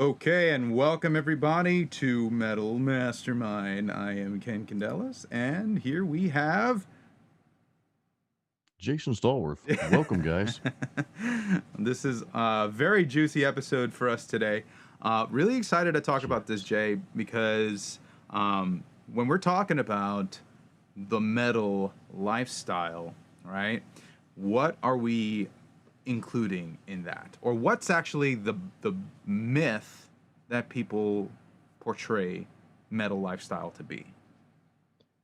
Okay, and welcome everybody to Metal Mastermind. I am Ken Candelas, and here we have. Jason Stallworth. Welcome, guys. This is a very juicy episode for us today. Really excited to talk about this, Yes. Jay, because when we're talking about the metal lifestyle, right? What are we including in that, or what's actually the myth that people portray metal lifestyle to be?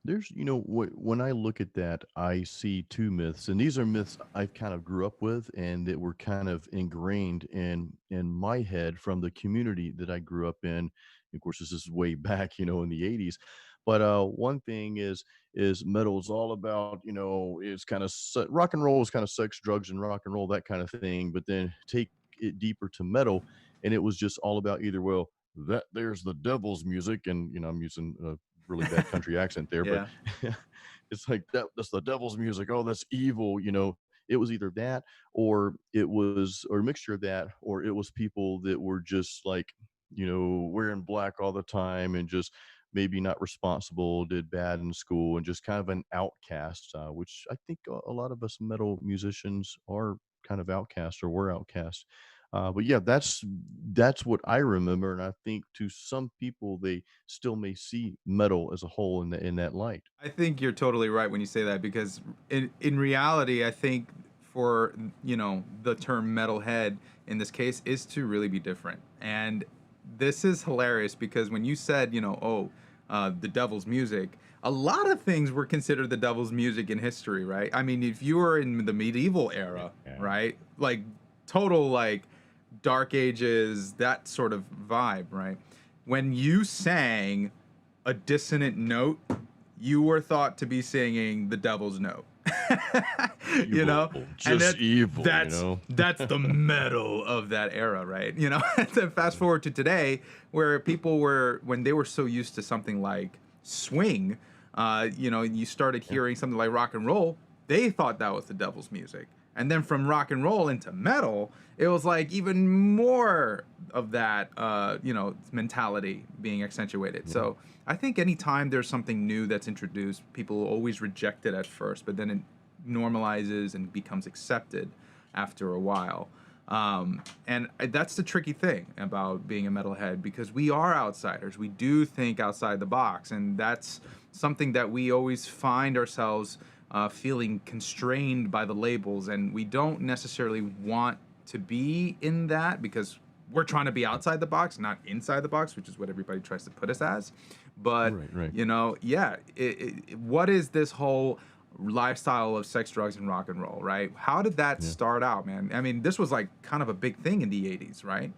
When I look at that, I see two myths, and these are myths I kind of grew up with, and that were kind of ingrained in my head from the community that I grew up in. Of course, this is way back, in the '80s. But one thing is metal is all about, is kind of rock and roll is kind of sex, drugs, and rock and roll, that kind of thing. But then take it deeper to metal, and it was just all about either, well, that there's the devil's music, and I'm using really bad country accent there, but Yeah. it's like that's the devil's music. Oh, that's evil. It was either that, or it was, or a mixture of that, or it was people that were just like, wearing black all the time and just maybe not responsible, did bad in school, and just kind of an outcast, which I think a lot of us metal musicians are kind of outcasts or were outcasts. But yeah, that's what I remember, and I think to some people they still may see metal as a whole in that light. I think you're totally right when you say that because in reality, I think for the term metalhead in this case is to really be different. And this is hilarious because when you said the devil's music, a lot of things were considered the devil's music in history, right? I mean, if you were in the medieval era, Yeah. right, like total like dark ages, that sort of vibe, right? When you sang a dissonant note, you were thought to be singing the devil's note. you know Evil, and just evil, that's the metal of that era, right? Then fast forward to today, where people were, when they were so used to something like swing, you started Yeah. hearing something like rock and roll, they thought that was the devil's music. And then from rock and roll into metal, it was like even more of that mentality being accentuated. Yeah. So I think anytime there's something new that's introduced, people always reject it at first, but then it normalizes and becomes accepted after a while. And that's the tricky thing about being a metalhead, because we are outsiders. We do think outside the box, and that's something that we always find ourselves feeling constrained by the labels, and we don't necessarily want to be in that because we're trying to be outside the box, not inside the box, which is what everybody tries to put us as. But Right, right. yeah, what is this whole lifestyle of sex, drugs, and rock and roll, right? How did that Yeah. start out, man? I mean, this was like kind of a big thing in the '80s, right?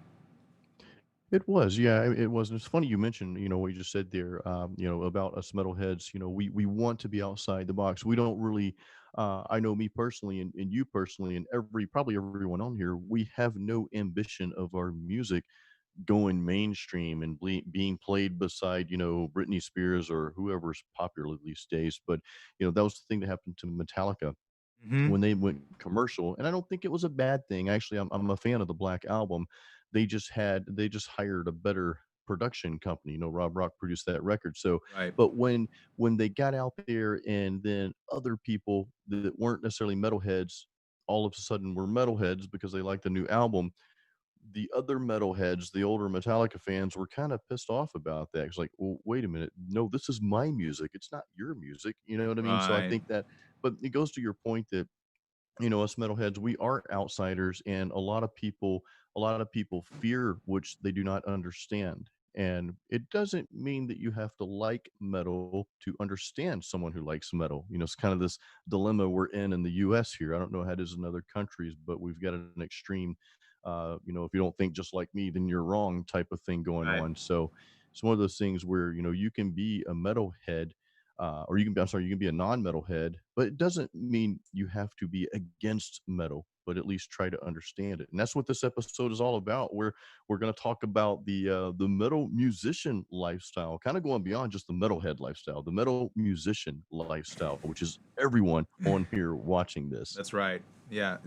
It was, yeah, it was. And it's funny you mentioned, what you just said there, about us metalheads. We want to be outside the box. We don't really. I know me personally, and you personally, and probably everyone on here. We have no ambition of our music going mainstream and being played beside, Britney Spears or whoever's popular these days. But that was the thing that happened to Metallica Mm-hmm. when they went commercial, and I don't think it was a bad thing. Actually, I'm a fan of the Black Album. They just hired a better production company. Rob Rock produced that record. So, Right. but when they got out there, and then other people that weren't necessarily metalheads all of a sudden were metalheads because they liked the new album, the other metalheads, the older Metallica fans, were kind of pissed off about that. It's like, well, wait a minute, no, this is my music. It's not your music. You know what I mean? So I Right. think that, but it goes to your point that us metalheads, we are outsiders, and a lot of people fear which they do not understand. And it doesn't mean that you have to like metal to understand someone who likes metal. It's kind of this dilemma we're in the US here. I don't know how it is in other countries, but we've got an extreme, if you don't think just like me, then you're wrong type of thing going Right. on. So it's one of those things where, you can be a metalhead, or you can be, I'm sorry, you can be a non-metal head, but it doesn't mean you have to be against metal, but at least try to understand it. And that's what this episode is all about. We're going to talk about the metal musician lifestyle, kind of going beyond just the metalhead lifestyle, the metal musician lifestyle, which is everyone on here watching this. That's right. Yeah.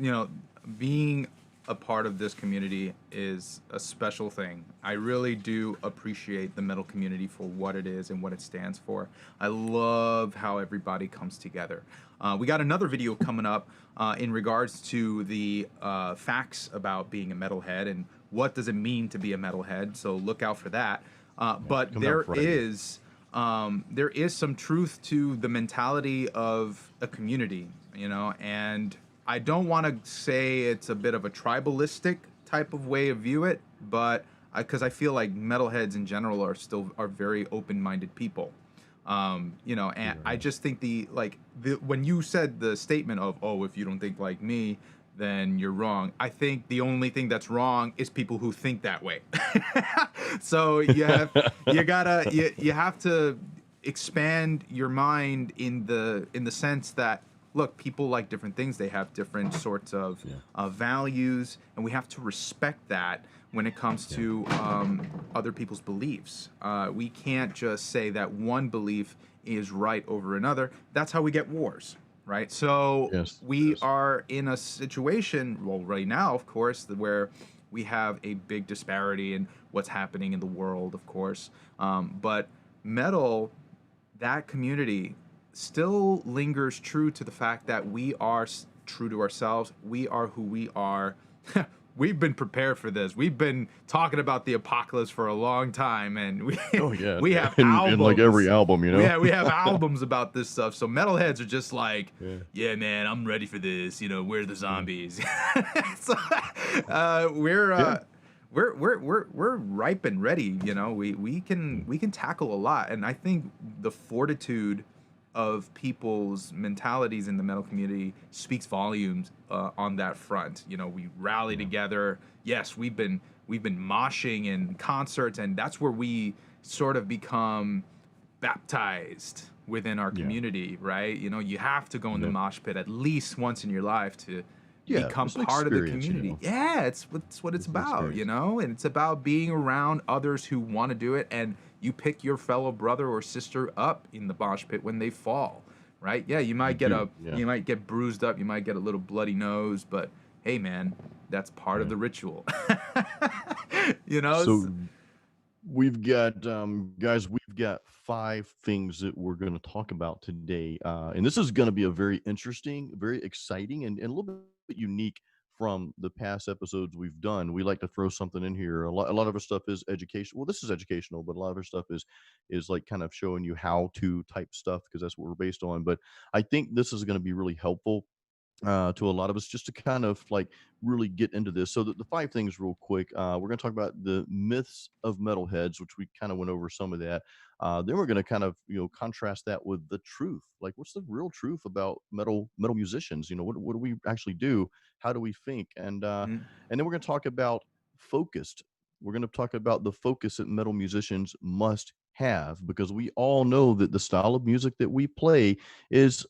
Being a part of this community is a special thing. I really do appreciate the metal community for what it is and what it stands for. I love how everybody comes together. We got another video coming up in regards to the facts about being a metalhead and what does it mean to be a metalhead. So look out for that. But Coming out Friday. there is some truth to the mentality of a community, and I don't want to say it's a bit of a tribalistic type of way of view it, but because I feel like metalheads in general are very open-minded people. And I just think when you said the statement of, oh, if you don't think like me, then you're wrong. I think the only thing that's wrong is people who think that way. So you have to expand your mind in the sense that, look, people like different things. They have different sorts of values, and we have to respect that when it comes to other people's beliefs. We can't just say that one belief is right over another. That's how we get wars, right? So Yes. we Yes. are in a situation, well, right now, of course, where we have a big disparity in what's happening in the world, of course. But metal, that community, still lingers true to the fact that we are true to ourselves. We are who we are. We've been prepared for this. We've been talking about the apocalypse for a long time, and Oh yeah. we have In like every albums. album, you know. We have albums about this stuff. So metalheads are just like, Yeah. yeah, man, I'm ready for this. Where's the Yeah. zombies? So we're Yeah. we're ripe and ready. We can tackle a lot, and I think the fortitude of people's mentalities in the metal community speaks volumes on that front. We rally together. Yes, we've been moshing in concerts, and that's where we sort of become baptized within our Yeah. community, right? You have to go in the Yeah. mosh pit at least once in your life to Yeah. become It's an part of the experience, community. Yeah, it's what it's It's an about, experience. and it's about being around others who want to do it, and you pick your fellow brother or sister up in the mosh pit when they fall, right? Yeah, you You might do. Yeah. you might get bruised up, you might get a little bloody nose, but hey, man, that's part of Yeah. the ritual. you know, s- So we've got guys, we've got 5 things that we're going to talk about today. And this is going to be a very interesting, very exciting, and a little bit unique from the past episodes we've done. We like to throw something in here. A lot of our stuff is education. Well, this is educational, but a lot of our stuff is like kind of showing you how to type stuff because that's what we're based on. But I think this is going to be really helpful to a lot of us just to kind of like really get into this. So the 5 things real quick. We're going to talk about the myths of metalheads, which we kind of went over some of that. Then we're going to kind of contrast that with the truth. Like, what's the real truth about metal musicians? What do we actually do? How do we think? Mm, And then we're going to talk about focused. We're going to talk about the focus that metal musicians must have because we all know that the style of music that we play is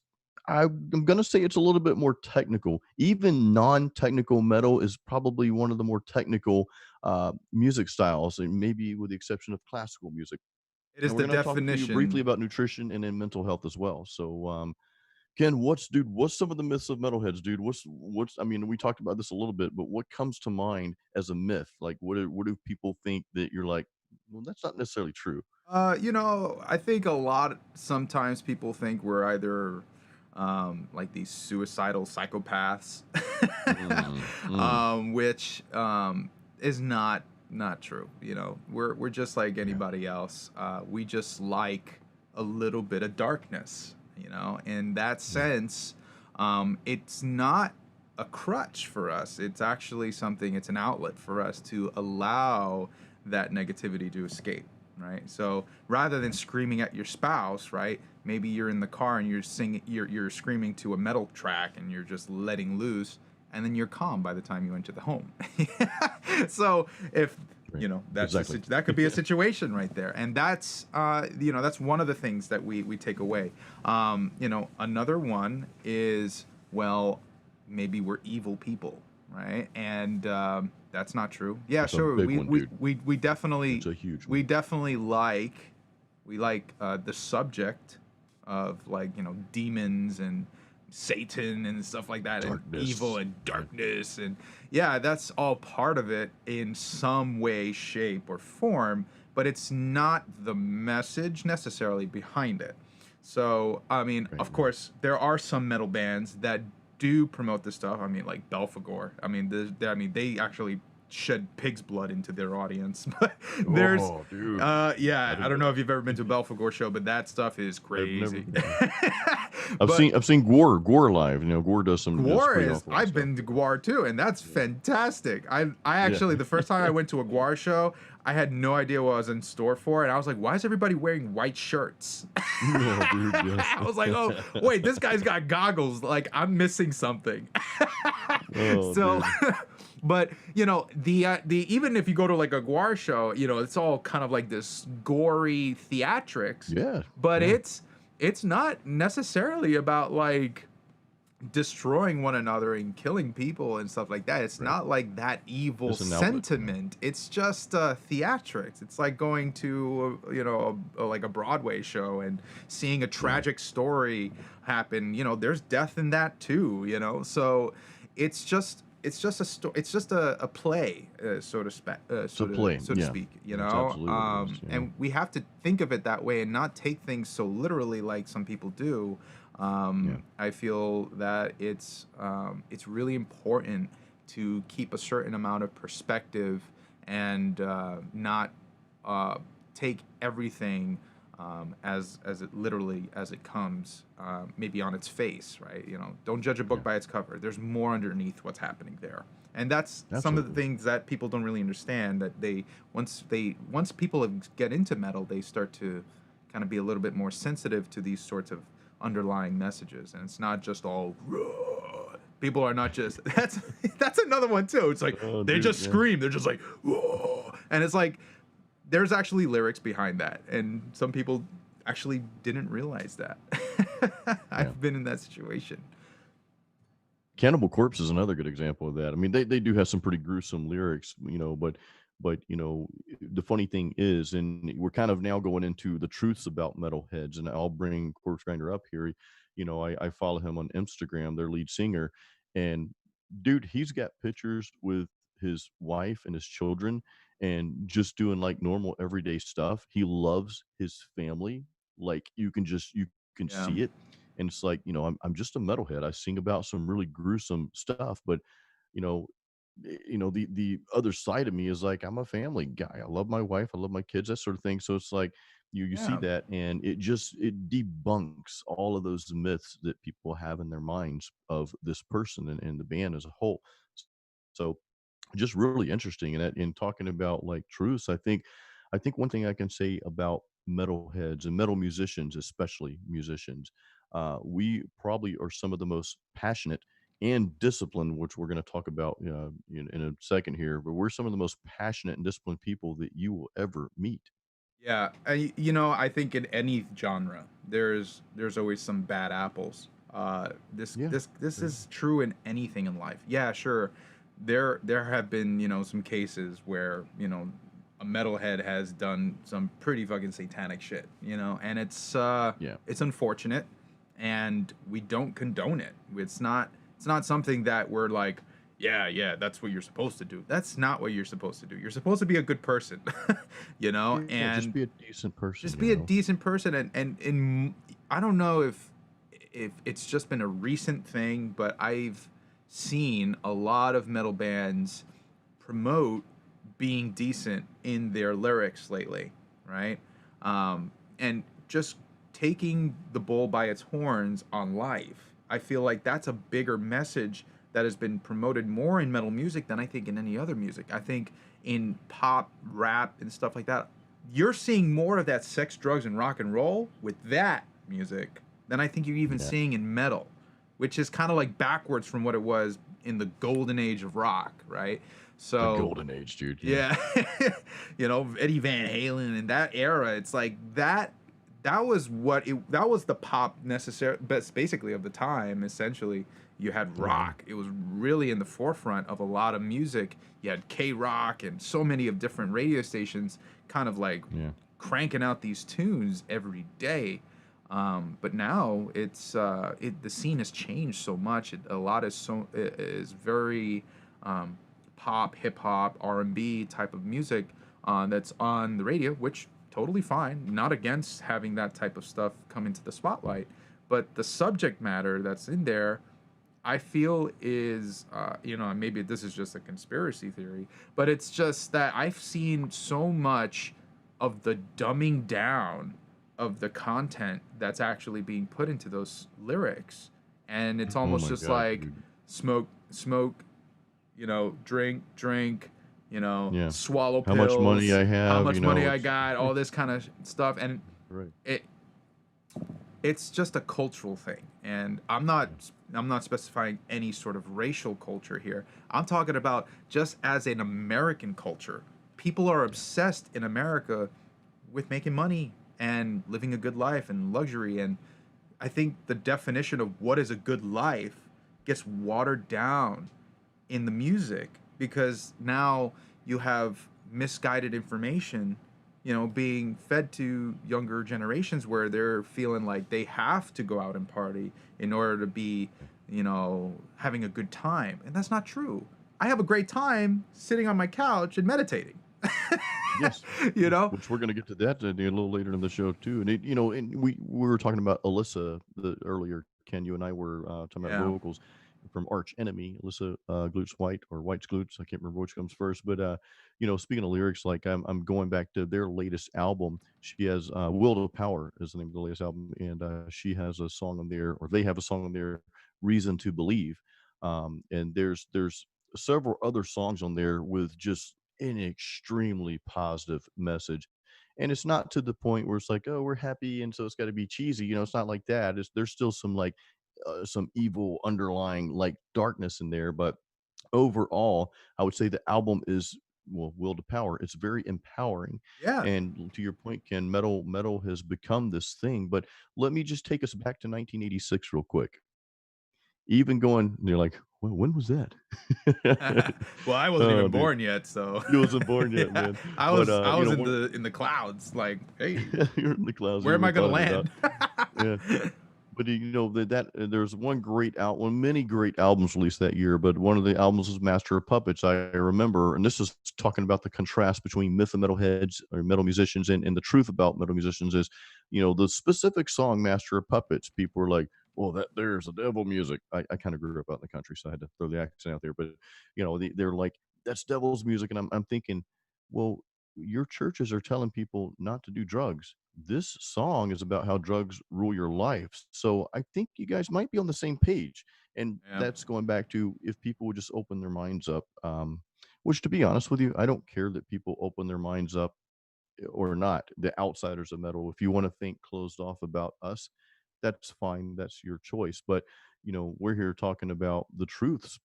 I'm going to say it's a little bit more technical. Even non-technical metal is probably one of the more technical music styles, and maybe with the exception of classical music. it And is we're the going to talk to you briefly definition. about nutrition and then mental health as well. So, Ken, what's some of the myths of metalheads, dude? What's I mean, we talked about this a little bit, but what comes to mind as a myth? Like, what do people think that you're like? Well, that's not necessarily true. I think a lot sometimes people think we're either like these suicidal psychopaths, Mm, mm, which is not true. We're just like yeah, anybody else. We just like a little bit of darkness. In that yeah, sense, it's not a crutch for us. It's actually something. It's an outlet for us to allow that negativity to escape, right? So rather than yeah, screaming at your spouse, right? Maybe you're in the car and you're screaming to a metal track and you're just letting loose, and then you're calm by the time you enter the home. So if right, that's exactly. that could be a situation right there, and that's one of the things that we take away. Another one is, well, maybe we're evil people, right? And that's not true. Yeah, That's a sure. big We one, we dude. we, we definitely It's a huge we one. definitely like the subject of, like, demons and Satan and stuff like that, and evil Darkness. and Yeah. darkness, and yeah, that's all part of it in some way, shape, or form, but it's not the message necessarily behind it. So, I mean, Right. of course, there are some metal bands that do promote this stuff. I mean, like Belphegor. I mean, they actually shed pig's blood into their audience. But there's, Oh, dude. I yeah, I didn't don't know know that. if you've ever been to a Belphegor show, but that stuff is I've never crazy. been there. But I've seen Gore live. You know, Gore does some Guar pretty is, authorized I've stuff. been to Guar too, and that's Yeah. fantastic. I Yeah. actually, the first time I went to a Guar show, I had no idea what I was in store for, and I was like, why is everybody wearing white shirts? Oh, dude, yes. I was like, oh, wait, this guy's got goggles. Like, I'm missing something. Oh, So, dude. but the even if you go to like a Guar show, it's all kind of like this gory theatrics, Yeah. but Yeah. it's not necessarily about like destroying one another and killing people and stuff like that. It's Right. not like that evil It's an outlet. sentiment. It's just theatrics. It's like going to like a Broadway show and seeing a Yeah. tragic story happen. There's death in that too. So it's just a play, so to It's a play. so to Yeah. speak. That's absolutely what it is. Yeah. And we have to think of it that way and not take things so literally like some people do. Yeah. I feel that it's really important to keep a certain amount of perspective and not take everything as it literally as it comes, maybe on its face, right? Don't judge a book Yeah. by its cover. There's more underneath what's happening there, and that's some of the Absolutely. things that people don't really understand. That once people get into metal, they start to kind of be a little bit more sensitive to these sorts of underlying messages, and it's not just all "Roar." People are not just that's another one too. It's like Oh, they dude. just Yeah. scream, they're just like "Roar." And it's like there's actually lyrics behind that, and some people actually didn't realize that. Yeah. I've been in that situation. Cannibal Corpse is another good example of that. I mean, they do have some pretty gruesome lyrics, but the funny thing is, and we're kind of now going into the truths about metalheads, and I'll bring Corpse Grinder up here. I follow him on Instagram, their lead singer, and dude, he's got pictures with his wife and his children, and just doing like normal everyday stuff. He loves his family, like you can Yeah. see it, and it's like, I'm just a metalhead. I sing about some really gruesome stuff, but you know the other side of me is like, I'm a family guy. I love my wife, I love my kids, that sort of thing. So it's like you see Yeah. that, and it debunks all of those myths that people have in their minds of this person and the band as a whole. So just really interesting. And in talking about like truths, I think one thing I can say about metalheads and metal musicians, especially musicians, we probably are some of the most passionate and disciplined, which we're going to talk about in a second here. But we're some of the most passionate and disciplined people that you will ever meet. Yeah, I think in any genre, there's always some bad apples. This Yeah, this this yeah, is true in anything in life. Yeah, sure. There have been some cases where a metalhead has done some pretty fucking satanic shit. And yeah, it's unfortunate, and we don't condone it. It's not something that we're like, yeah, that's what you're supposed to do. That's not what you're supposed to do. You're supposed to be a good person, yeah. Just and be a decent person, just be a decent person. And I don't know if it's just been a recent thing, but I've seen a lot of metal bands promote being decent in their lyrics lately, right? And just taking the bull by its horns on life. I feel like that's a bigger message that has been promoted more in metal music than I think in any other music. I think in pop, rap, and stuff like that, you're seeing more of that sex, drugs, and rock and roll with that music than I think you're even Yeah, seeing in metal, which is kind of like backwards from what it was in the golden age of rock, right? the So golden age, dude. Yeah, yeah, Eddie Van Halen in that era, it's like that was that was the pop necessary, but basically of the time. Essentially, you had hmm, rock. It was really in the forefront of a lot of music. You had K Rock and so many of different radio stations, kind of like yeah, cranking out these tunes every day. But now the scene has changed so much. A lot is very um, pop, hip hop, R&B type of music that's on the radio, which totally fine. Not against having that type of stuff come into the spotlight, but the subject matter that's in there, I feel is, maybe this is just a conspiracy theory, but it's just that I've seen so much of the dumbing down of the content that's actually being put into those lyrics. And it's Oh almost my just god, like dude. smoke, smoke, drink, drink, Yeah. swallow How much money pills, I how have, much money I it's got, all this kind of stuff. And right. it, it's just a cultural thing, and Yeah. I'm not specifying any sort of racial culture here. I'm talking about just as an American culture. People are Yeah. obsessed in America with making money and living a good life and luxury, and I think the definition of what is a good life gets watered down in the music because now you have misguided information, being fed to younger generations where they're feeling like they have to go out and party in order to be, having a good time. And that's not true. I have a great time sitting on my couch and meditating. Yes. you Yes, know? which we're gonna get to that a little later in the show too. And and we were talking about Alyssa the earlier. Ken, you and I were talking about Yeah. vocals from Arch Enemy, Alyssa Glutes White or White's Glutes. I can't remember which comes first, but speaking of lyrics, like I'm going back to their latest album. She has Will to Power is the name of the latest album, and she has a song on there, or they have a song on there, Reason to Believe. And there's several other songs on there with just an extremely positive message. And it's not to the point where it's like, oh, we're happy, and so it's got to be cheesy. It's not like that. There's still some like some evil underlying like darkness in there, but overall, I would say the album is well, Will to Power. It's very empowering. Yeah. And to your point, Ken, metal has become this thing. But let me just take us back to 1986 real quick. Even going, you're like, well, when was that? Well, I wasn't Oh, even dude, born yet, so you wasn't born yet, yeah, man. I But was I was in one the clouds. Like, hey, you're in the clouds. where You am I even gonna thought of it now. land? Yeah. But there's one great many great albums released that year, but one of the albums was Master of Puppets. I remember, and this is talking about the contrast between myth and metalheads or metal musicians, and the truth about metal musicians is, the specific song Master of Puppets. People were like, "Well, that there's the devil music." I kind of grew up out in the country, so I had to throw the accent out there. But they're like, "That's devil's music," and I'm thinking, well, your churches are telling people not to do drugs. This song is about how drugs rule your life. So I think you guys might be on the same page. And Yeah, that's going back to if people would just open their minds up. Which, to be honest with you, I don't care that people open their minds up or not. The outsiders of metal. If you want to think closed off about us, that's fine. That's your choice. But we're here talking about the truths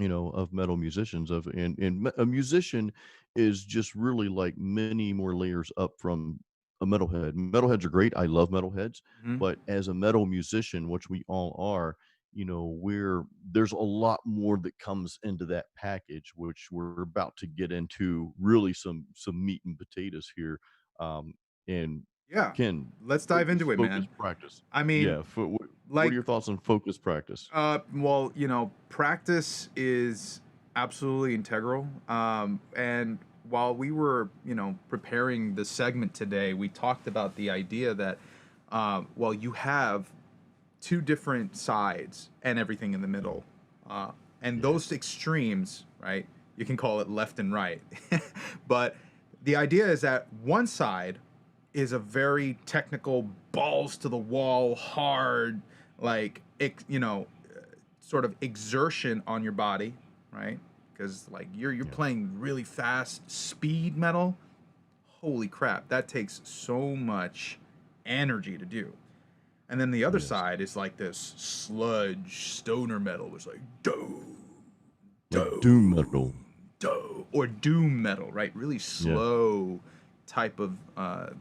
of metal musicians a musician is just really like many more layers up from a metalhead. Metalheads are great. I love metalheads, hmm, but as a metal musician, which we all are, there's a lot more that comes into that package, which we're about to get into really some meat and potatoes here. And yeah. Ken, Let's dive focus, into it, focus, man. practice. I mean, Yeah. What are like, your thoughts on focus practice? well, practice is absolutely integral. And while we were, preparing the segment today, we talked about the idea that, well, you have two different sides and everything in the middle. Uh, and Yeah. those extremes, right? You can call it left and right. But the idea is that one side is a very technical, balls to the wall, hard, like, sort of exertion on your body, right? Because like you're Yeah. playing really fast speed metal. Holy crap, that takes so much energy to do. And then the other Yes. side is like this sludge stoner metal. It's like do Like doom do metal. do or doom metal, right? Really Yeah. slow type of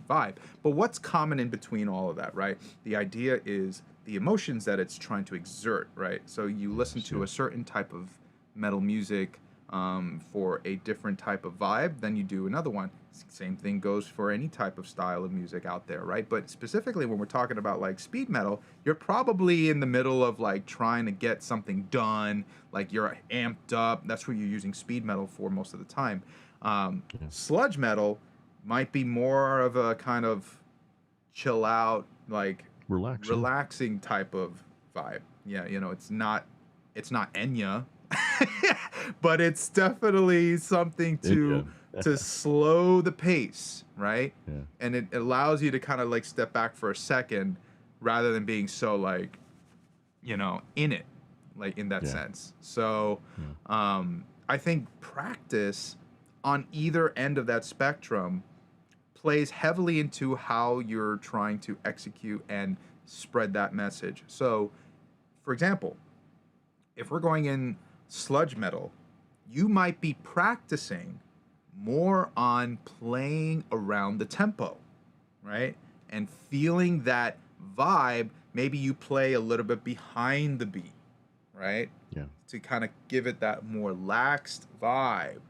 vibe. But what's common in between all of that, right? The idea is the emotions that it's trying to exert, right? So you listen Yes, to a yes. certain type of metal music, for a different type of vibe, then you do another one. Same thing goes for any type of style of music out there, right? But specifically when we're talking about like speed metal, you're probably in the middle of like trying to get something done, like you're amped up. That's what you're using speed metal for most of the time. Yeah. Sludge metal might be more of a kind of chill out, like Relax. Yeah. relaxing type of vibe. Yeah, it's not Enya, but it's definitely something Yeah. to slow the pace, right? Yeah. And it allows you to kind of like step back for a second rather than being so like, in it, like in that Yeah. sense. So, Yeah. I think practice on either end of that spectrum plays heavily into how you're trying to execute and spread that message. So, for example, if we're going in sludge metal, you might be practicing more on playing around the tempo, right? And feeling that vibe. Maybe you play a little bit behind the beat, right? Yeah. To kind of give it that more laxed vibe,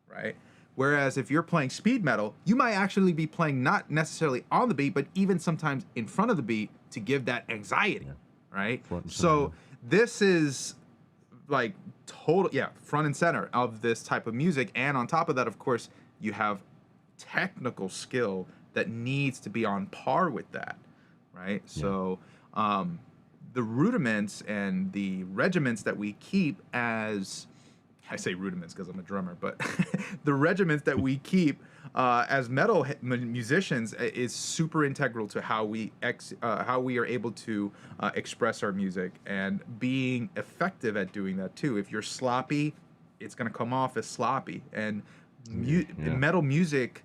right? Whereas if you're playing speed metal, you might actually be playing not necessarily on the beat, but even sometimes in front of the beat to give that anxiety, Yeah. right? Front and center. So this is like total, yeah, front and center of this type of music. And on top of that, of course, you have technical skill that needs to be on par with that, right? Yeah. So the rudiments and the regiments that we keep as, I say rudiments because I'm a drummer, but the regiments that we keep as metal musicians is super integral to how how we are able to express our music and being effective at doing that too. If you're sloppy, it's gonna come off as sloppy. And Yeah. metal music,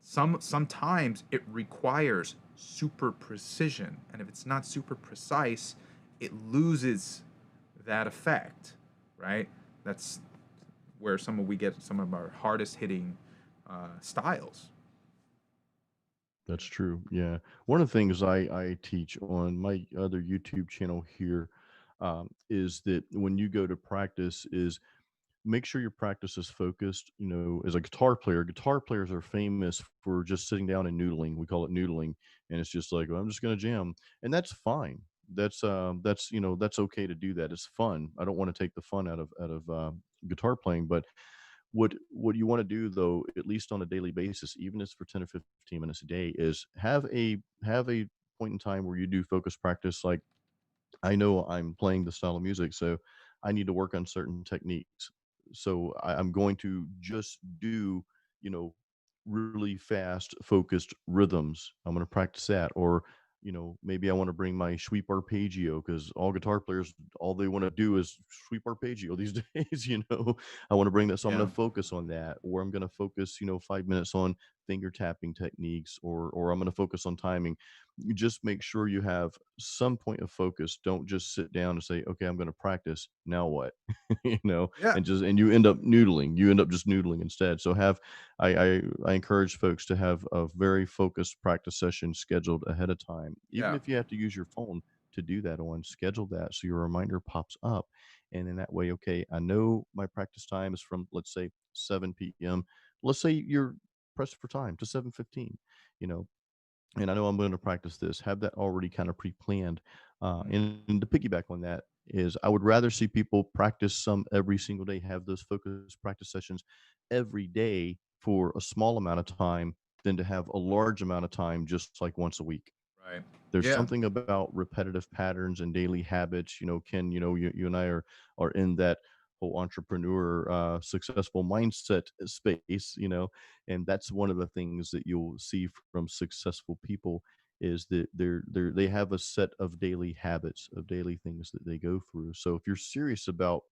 sometimes it requires super precision, and if it's not super precise, it loses that effect, right? That's where we get some of our hardest hitting styles. That's true. Yeah. One of the things I teach on my other YouTube channel here is that when you go to practice, is make sure your practice is focused. As a guitar players are famous for just sitting down and noodling. We call it noodling, and it's just like, well, I'm just going to jam, and that's fine. That's okay to do that. It's fun. I don't want to take the fun out of guitar playing, but what you want to do though, at least on a daily basis, even if it's for 10 or 15 minutes a day, is have a point in time where you do focus practice. Like, I know I'm playing the style of music, so I need to work on certain techniques. So I'm going to just do, you know, really fast, focused rhythms. I'm going to practice that. Or, maybe I want to bring my sweep arpeggio because all guitar players, all they want to do is sweep arpeggio these days. I want to bring that. So I'm Yeah. going to focus on that. Or I'm going to focus, 5 minutes on finger tapping techniques, or I'm going to focus on timing. You just make sure you have some point of focus. Don't just sit down and say, "Okay, I'm going to practice. Now what?" Yeah. And you end up noodling. You end up just noodling instead. So I encourage folks to have a very focused practice session scheduled ahead of time. Even Yeah. if you have to use your phone to do that on, schedule that so your reminder pops up. And in that way, okay, I know my practice time is from, let's say, 7 p.m. Let's say you're pressed for time to 7:15. You know, and I know I'm going to practice this, have that already kind of pre-planned. Mhm. And to piggyback on that is I would rather see people practice some every single day, have those focus practice sessions every day for a small amount of time than to have a large amount of time just like once a week. Right. There's Yeah. something about repetitive patterns and daily habits. Ken, you and I are in that whole entrepreneur successful mindset space, and that's one of the things that you'll see from successful people is that they have a set of daily habits, of daily things that they go through. So if you're serious about,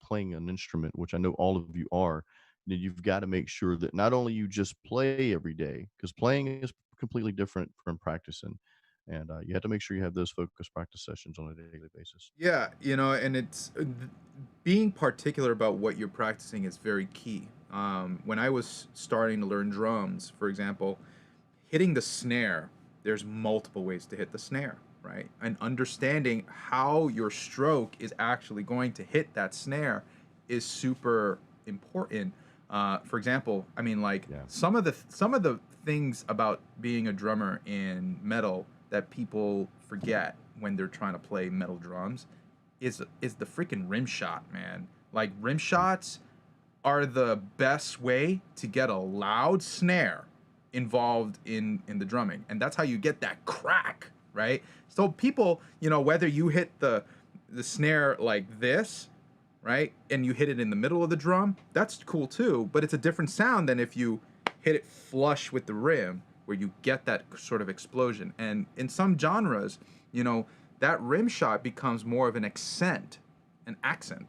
playing an instrument, which I know all of you are, then you've got to make sure that not only you just play every day, because playing is completely different from practicing, and you have to make sure you have those focus practice sessions on a daily basis. Yeah, and it's being particular about what you're practicing is very key. When I was starting to learn drums, for example, hitting the snare, there's multiple ways to hit the snare, right? And understanding how your stroke is actually going to hit that snare is super important. For example, I mean, like Yeah. some of the things about being a drummer in metal that people forget when they're trying to play metal drums is the freaking rim shot, man. Like rim shots are the best way to get a loud snare involved in the drumming, and that's how you get that crack, right? So people, you know, whether you hit the snare like this, right, and you hit it in the middle of the drum, that's cool too, but it's a different sound than if you hit it flush with the rim, where you get that sort of explosion. And in some genres, you know, that rim shot becomes more of an accent,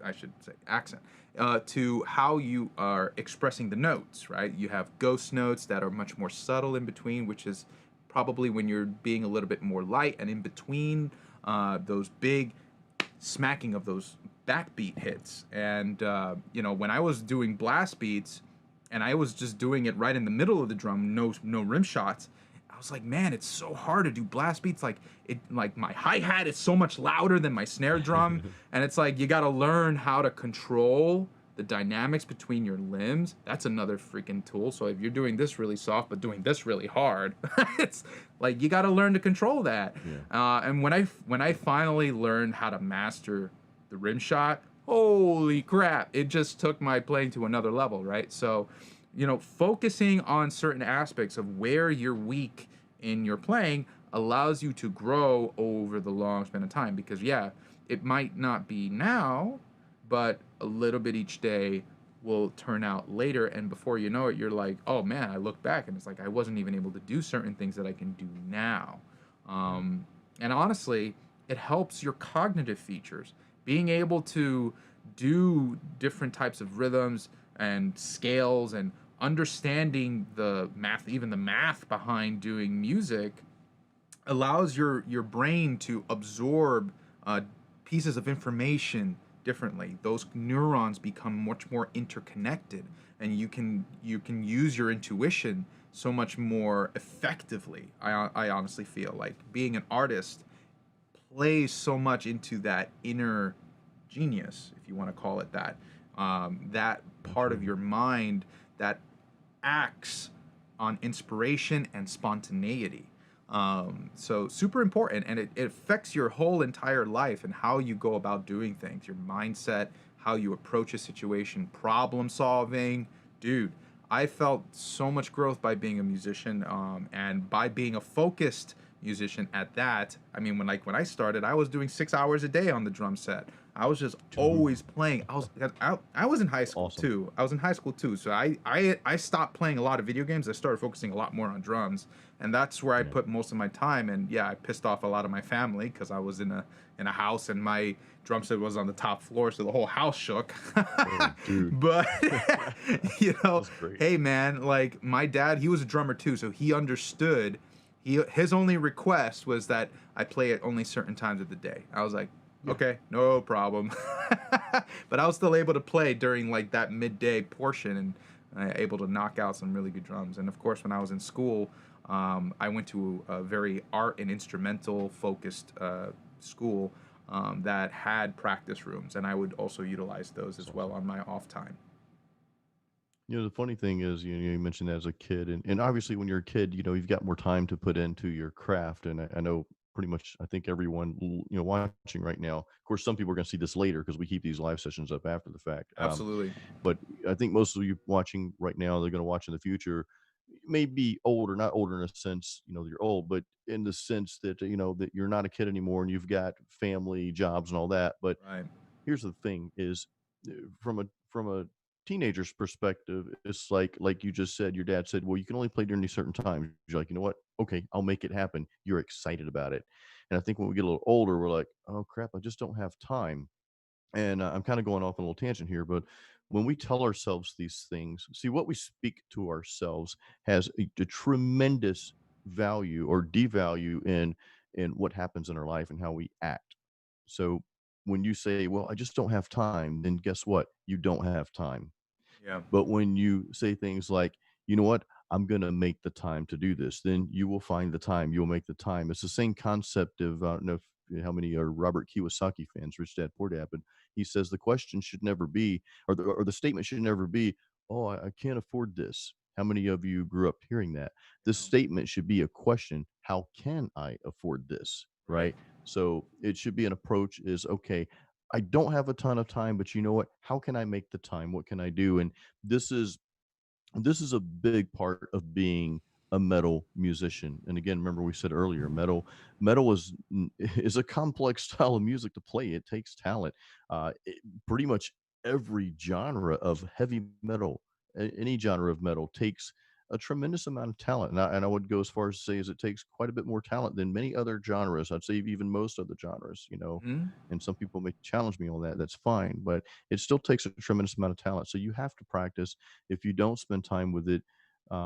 I should say, accent, to how you are expressing the notes, right? You have ghost notes that are much more subtle in between, which is probably when you're being a little bit more light, and in between those big smacking of those backbeat hits. And, you know, when I was doing blast beats and I was just doing it right in the middle of the drum, no rim shots, I was like, man, it's so hard to do blast beats. Like like my hi-hat is so much louder than my snare drum. And it's like, you got to learn how to control the dynamics between your limbs. That's another freaking tool. So if you're doing this really soft, but doing this really hard, it's like, you got to learn to control that. Yeah. And when I finally learned how to master the rim shot, holy crap, it just took my playing to another level, right? So, you know, focusing on certain aspects of where you're weak in your playing allows you to grow over the long span of time. Because yeah, it might not be now, but a little bit each day will turn out later, and before you know it, you're like, oh man, I look back and it's like I wasn't even able to do certain things that I can do now. Yeah. And honestly, it helps your cognitive features. Being able to do different types of rhythms and scales and understanding the math, even the math behind doing music, allows your brain to absorb pieces of information differently. Those neurons become much more interconnected, and you can use your intuition so much more effectively. I honestly feel like being an artist plays so much into that inner genius, if you want to call it that. That part of Absolutely. your mind that acts on inspiration and spontaneity. So super important, and it affects your whole entire life and how you go about doing things, your mindset, how you approach a situation, problem solving. Dude, I felt so much growth by being a musician, and by being a focused musician at that. I mean, when I started, I was doing 6 hours a day on the drum set. I was just Dude, always playing. I was in high that's school awesome. too. I was in high school too. So I stopped playing a lot of video games. I started focusing a lot more on drums, and that's where I Yeah. put most of my time. And yeah, I pissed off a lot of my family because I was in a house and my drum set was on the top floor, so the whole house shook. Oh, dude. But you know, That's great. hey man, like my dad, he was a drummer too, so he understood. His only request was that I play at only certain times of the day. I was like, Yeah. okay, no problem. But I was still able to play during like that midday portion, and able to knock out some really good drums. And of course, when I was in school, I went to a very art and instrumental focused school that had practice rooms, and I would also utilize those That's as well awesome. on my off time. The funny thing is, you mentioned that as a kid, and obviously when you're a kid, you've got more time to put into your craft. And I know pretty much, I think everyone, watching right now, of course, some people are going to see this later because we keep these live sessions up after the fact. Absolutely. But I think most of you watching right now, they're going to watch in the future, may be older, not older in a sense, that you're old, but in the sense that, that you're not a kid anymore and you've got family, jobs, and all that. But Right. here's the thing is, from a teenager's perspective, it's like you just said, your dad said, well, you can only play during these certain times. You're like, you know what? Okay, I'll make it happen. You're excited about it. And I think when we get a little older, we're like, oh crap, I just don't have time. And I'm kind of going off on a little tangent here, but when we tell ourselves these things, see, what we speak to ourselves has a tremendous value or devalue in what happens in our life and how we act. So when you say, well, I just don't have time, then guess what? You don't have time. Yeah. But when you say things like, you know what? I'm going to make the time to do this, then you will find the time. You'll make the time. It's the same concept of, I don't know how many are Robert Kiyosaki fans, Rich Dad, Poor Dad, but He says the question should never be, or the statement should never be, "Oh, I can't afford this." How many of you grew up hearing that? This No. statement should be a question, "How can I afford this?" Right. Right? So it should be an approach is, "Okay, I don't have a ton of time, but you know what? How can I make the time? What can I do?" And this is this is a big part of being a metal musician. And again, remember we said earlier, metal is a complex style of music to play. It takes talent. Pretty much every genre of heavy metal, any genre of metal, takes a tremendous amount of talent. And I would go as far as to say, is it takes quite a bit more talent than many other genres. I'd say even most other genres. Mhm. And some people may challenge me on that. That's fine, but it still takes a tremendous amount of talent. So you have to practice. If you don't spend time with it,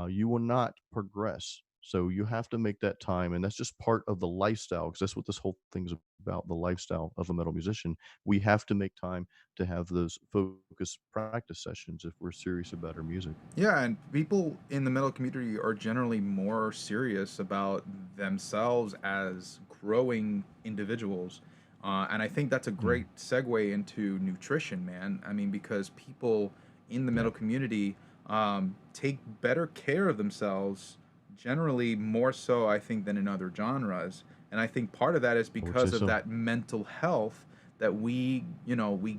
you will not progress. So you have to make that time, and that's just part of the lifestyle, because that's what this whole thing's about, the lifestyle of a metal musician. We have to make time to have those focused practice sessions if we're serious about our music. Yeah, and people in the metal community are generally more serious about themselves as growing individuals. And I think that's a Yeah. great segue into nutrition, man. I mean, because people in the Yeah. metal community take better care of themselves, generally more so, I think, than in other genres. And I think part of that is I would say because of so. that mental health that we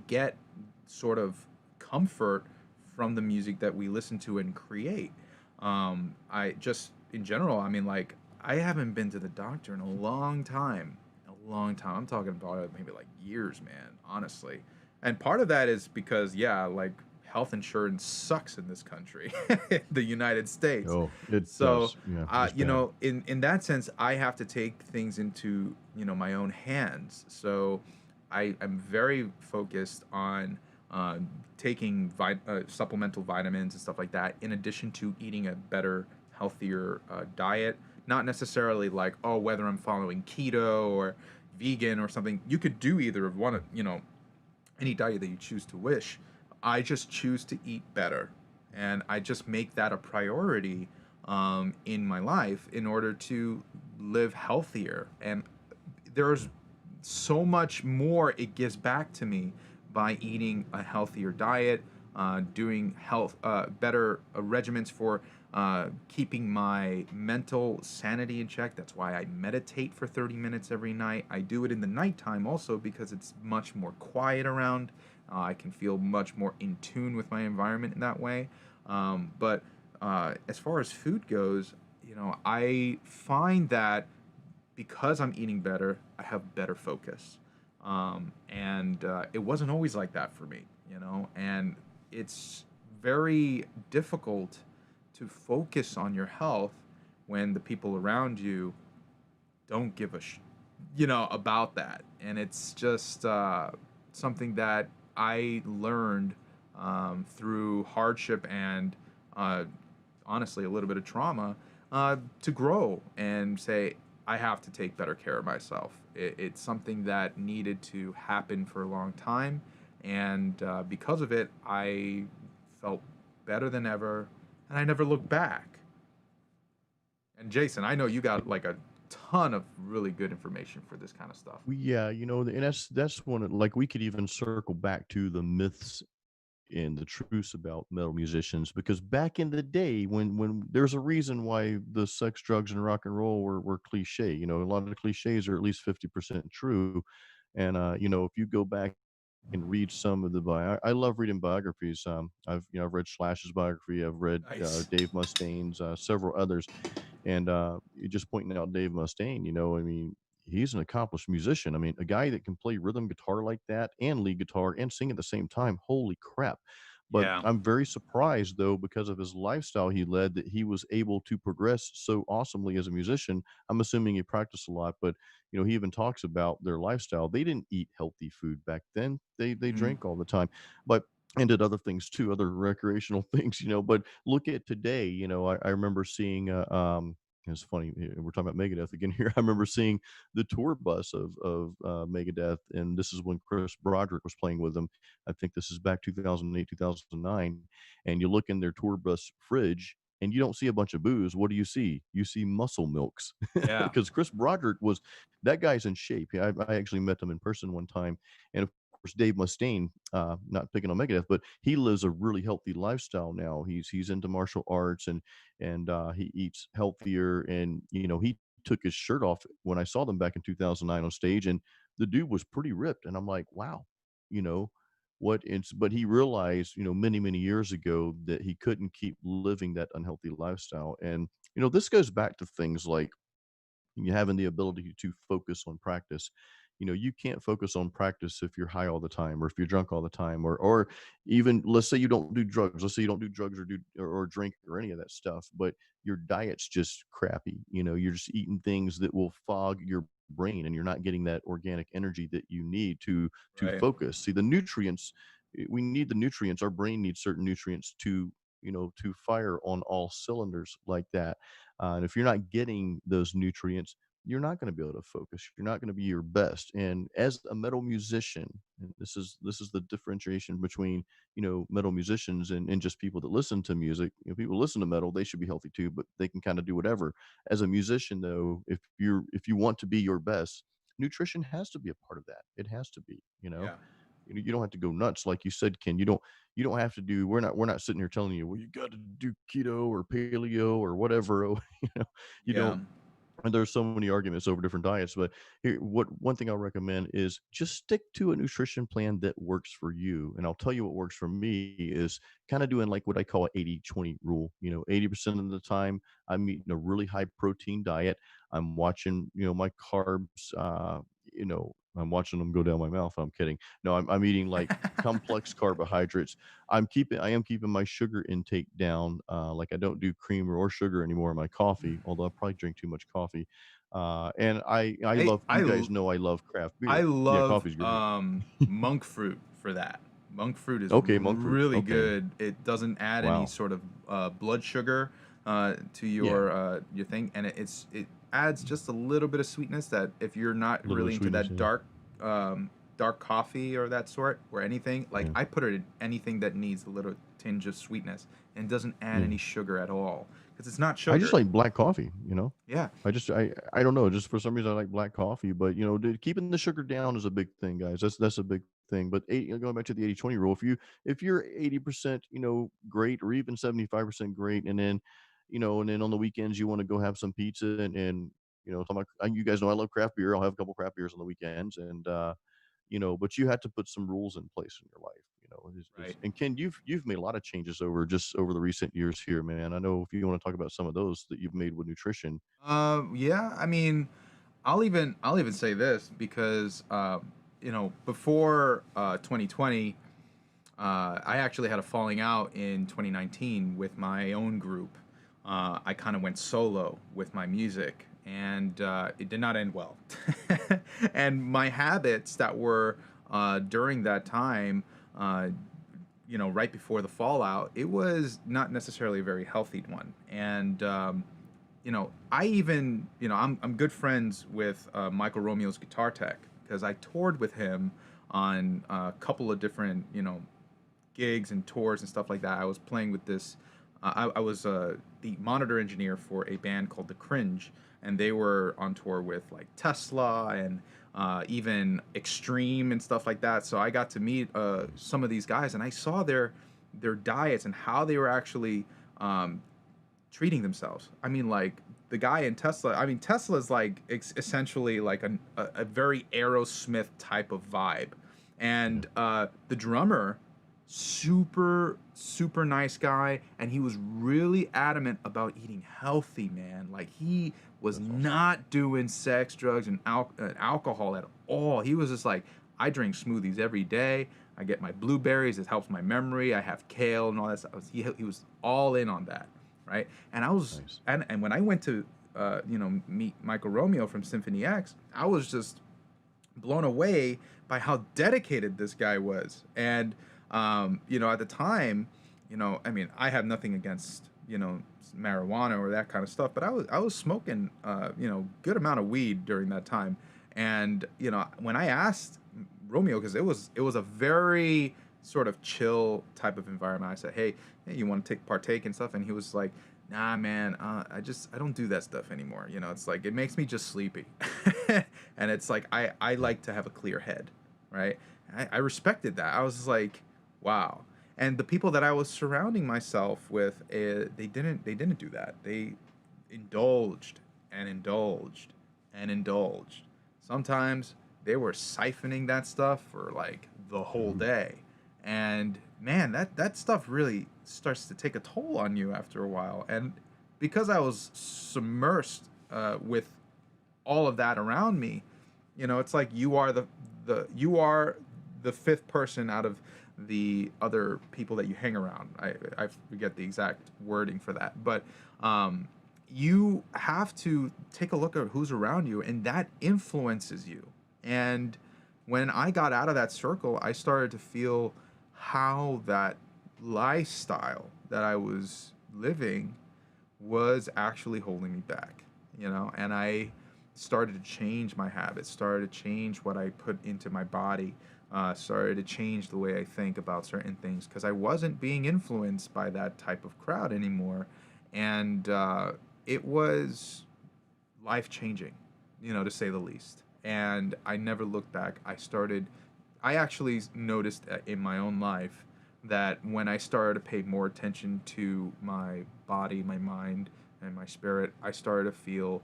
get sort of comfort from the music that we listen to and create. I just in general, I mean, like I haven't been to the doctor in a long time, a long time. I'm talking about maybe like years, man. Honestly, and part of that is because yeah, like health insurance sucks in this country, the United States. Oh, it So, does. Yeah, it's bad. in that sense, I have to take things into my own hands. So, I am very focused on uh, taking supplemental vitamins and stuff like that, in addition to eating a better, healthier diet. Not necessarily like, oh, whether I'm following keto or vegan or something. You could do either of one, any diet that you choose to wish. I just choose to eat better. And I just make that a priority in my life in order to live healthier. And there's so much more it gives back to me by eating a healthier diet, doing better regimens for keeping my mental sanity in check. That's why I meditate for 30 minutes every night. I do it in the nighttime also because it's much more quiet around. I can feel much more in tune with my environment in that way. But as far as food goes, I find that because I'm eating better, I have better focus. And it wasn't always like that for me, and it's very difficult to focus on your health when the people around you don't give a about that. And it's just something that I learned through hardship and uh, honestly a little bit of trauma to grow and say I have to take better care of myself. It's something that needed to happen for a long time, and because of it, I felt better than ever, and I never looked back. And Jason, I know you got like a ton of really good information for this kind of stuff. Yeah, and that's one like we could even circle back to the myths and the truths about metal musicians, because back in the day when there's a reason why the sex, drugs, and rock and roll were cliche. A lot of the cliches are at least 50% true. And if you go back and read some of the I love reading biographies. I've read Slash's biography. I've read Nice. Dave Mustaine's, several others. And you just pointing out Dave Mustaine, I mean, he's an accomplished musician. I mean, a guy that can play rhythm guitar like that and lead guitar and sing at the same time. Holy crap. But Yeah. I'm very surprised, though, because of his lifestyle he led, that he was able to progress so awesomely as a musician. I'm assuming he practiced a lot, but he even talks about their lifestyle. They didn't eat healthy food back then. They Mhm. drank all the time, but and did other things too, other recreational things. But look at today. I remember seeing it's funny, we're talking about Megadeth again here. I remember seeing the tour bus of Megadeth, and this is when Chris Broderick was playing with them. I think this is back 2008, 2009, and you look in their tour bus fridge, and you don't see a bunch of booze. What do you see? You see muscle milks, Yeah. because Chris Broderick was that guy's in shape. Yeah, I actually met him in person one time, and of Dave Mustaine, not picking on Megadeth, but he lives a really healthy lifestyle now. He's into martial arts and he eats healthier. And he took his shirt off when I saw them back in 2009 on stage, and the dude was pretty ripped. And I'm like, wow, you know what? It's but he realized, many years ago that he couldn't keep living that unhealthy lifestyle. And this goes back to things like you having the ability to focus on practice. You can't focus on practice if you're high all the time, or if you're drunk all the time, or even, let's say you don't do drugs. Let's say you don't do drugs or drink or any of that stuff, but your diet's just crappy. You're just eating things that will fog your brain, and you're not getting that organic energy that you need to Right. focus. See, the nutrients, we need the nutrients. Our brain needs certain nutrients to fire on all cylinders like that. And if you're not getting those nutrients, you're not going to be able to focus. You're not going to be your best. And as a metal musician, and this is the differentiation between metal musicians and just people that listen to music. People listen to metal, they should be healthy too, but they can kind of do whatever. As a musician, though, if you want to be your best, nutrition has to be a part of that. It has to be. Yeah. You don't have to go nuts like you said, Ken. You don't have to do. We're not sitting here telling you, well, you got to do keto or paleo or whatever. You know, you Yeah. don't. And there's so many arguments over different diets, but here, what one thing I'll recommend is just stick to a nutrition plan that works for you. And I'll tell you what works for me is kind of doing like what I call an 80-20 rule. 80% of the time I'm eating a really high protein diet. I'm watching, my carbs, I'm watching them go down my mouth. I'm kidding. No, I'm eating like complex carbohydrates. I am keeping my sugar intake down. Like I don't do cream or sugar anymore in my coffee, although I probably drink too much coffee. And I I love, I you guys l- know I love craft I beer. Yeah, love coffee's great. monk fruit for that. Monk fruit is Okay, monk fruit. really Okay. good. It doesn't add any Wow. sort of blood sugar to Yeah. your thing, and it adds just a little bit of sweetness that if you're not A little bit really of into sweetness. that Yeah. dark coffee or that sort or anything, like Yeah. I put it in anything that needs a little tinge of sweetness and doesn't add Yeah. any sugar at all because it's not I just sugar. like black coffee. Yeah, I don't know, just for some reason I like black coffee, but dude, keeping the sugar down is a big thing, guys. That's a big thing. But going back to the 80-20 rule, if you're 80%, great, or even 75% great, and then on the weekends you want to go have some pizza and you guys know I love craft beer. I'll have a couple craft beers on the weekends, but you had to put some rules in place in your life. right. And Ken, you've made a lot of changes over the recent years here, man. I know if you want to talk about some of those that you've made with nutrition. Yeah. I mean, I'll even say this because before 2020, I actually had a falling out in 2019 with my own group. I kind of went solo with my music, and it did not end well. And my habits that were during that time, uh, right before the fallout, it was not necessarily a very healthy one. And I even, I'm good friends with Michael Romeo's guitar tech because I toured with him on a couple of different, gigs and tours and stuff like that. I was playing with this. I was the monitor engineer for a band called The Cringe, and they were on tour with like Tesla and even Extreme and stuff like that. So I got to meet some of these guys, and I saw their diets and how they were actually um, treating themselves. I mean, like the guy in Tesla. I mean, Tesla's like essentially like a very Aerosmith type of vibe, Yeah, and the drummer, super nice guy, and he was really adamant about eating healthy, man. Like he was that's awesome. not doing sex, drugs, and alcohol at all. He was just like, I drink smoothies every day. I get my blueberries. It helps my memory. I have kale and all that stuff. He was all in on that, right? And I was Nice. and when I went to meet Michael Romeo from Symphony X, I was just blown away by how dedicated this guy was. And at the time, I mean, I have nothing against marijuana or that kind of stuff, but I was smoking good amount of weed during that time. And when I asked Romeo, because it was a very sort of chill type of environment, I said, hey, you want to partake and stuff, and he was like, nah, man, I don't do that stuff anymore. It's like it makes me just sleepy. And it's like I Yeah. like to have a clear head, right? I respected that. I was just like, wow. And the people that I was surrounding myself with, they didn't do that. They indulged and indulged and indulged. Sometimes they were siphoning that stuff for like the whole Mhm. day. And man, that stuff really starts to take a toll on you after a while. And because I was submersed with all of that around me, it's like you are the fifth person out of the other people that you hang around. I forget the exact wording for that, but um, you have to take a look at who's around you, and that influences you. And when I got out of that circle, I started to feel how that lifestyle that I was living was actually holding me back, and I started to change my habits, started to change what I put into my body, started to change the way I think about certain things because I wasn't being influenced by that type of crowd anymore. And it was life changing, to say the least. And I never looked back. I actually noticed in my own life that when I started to pay more attention to my body, my mind, and my spirit, I started to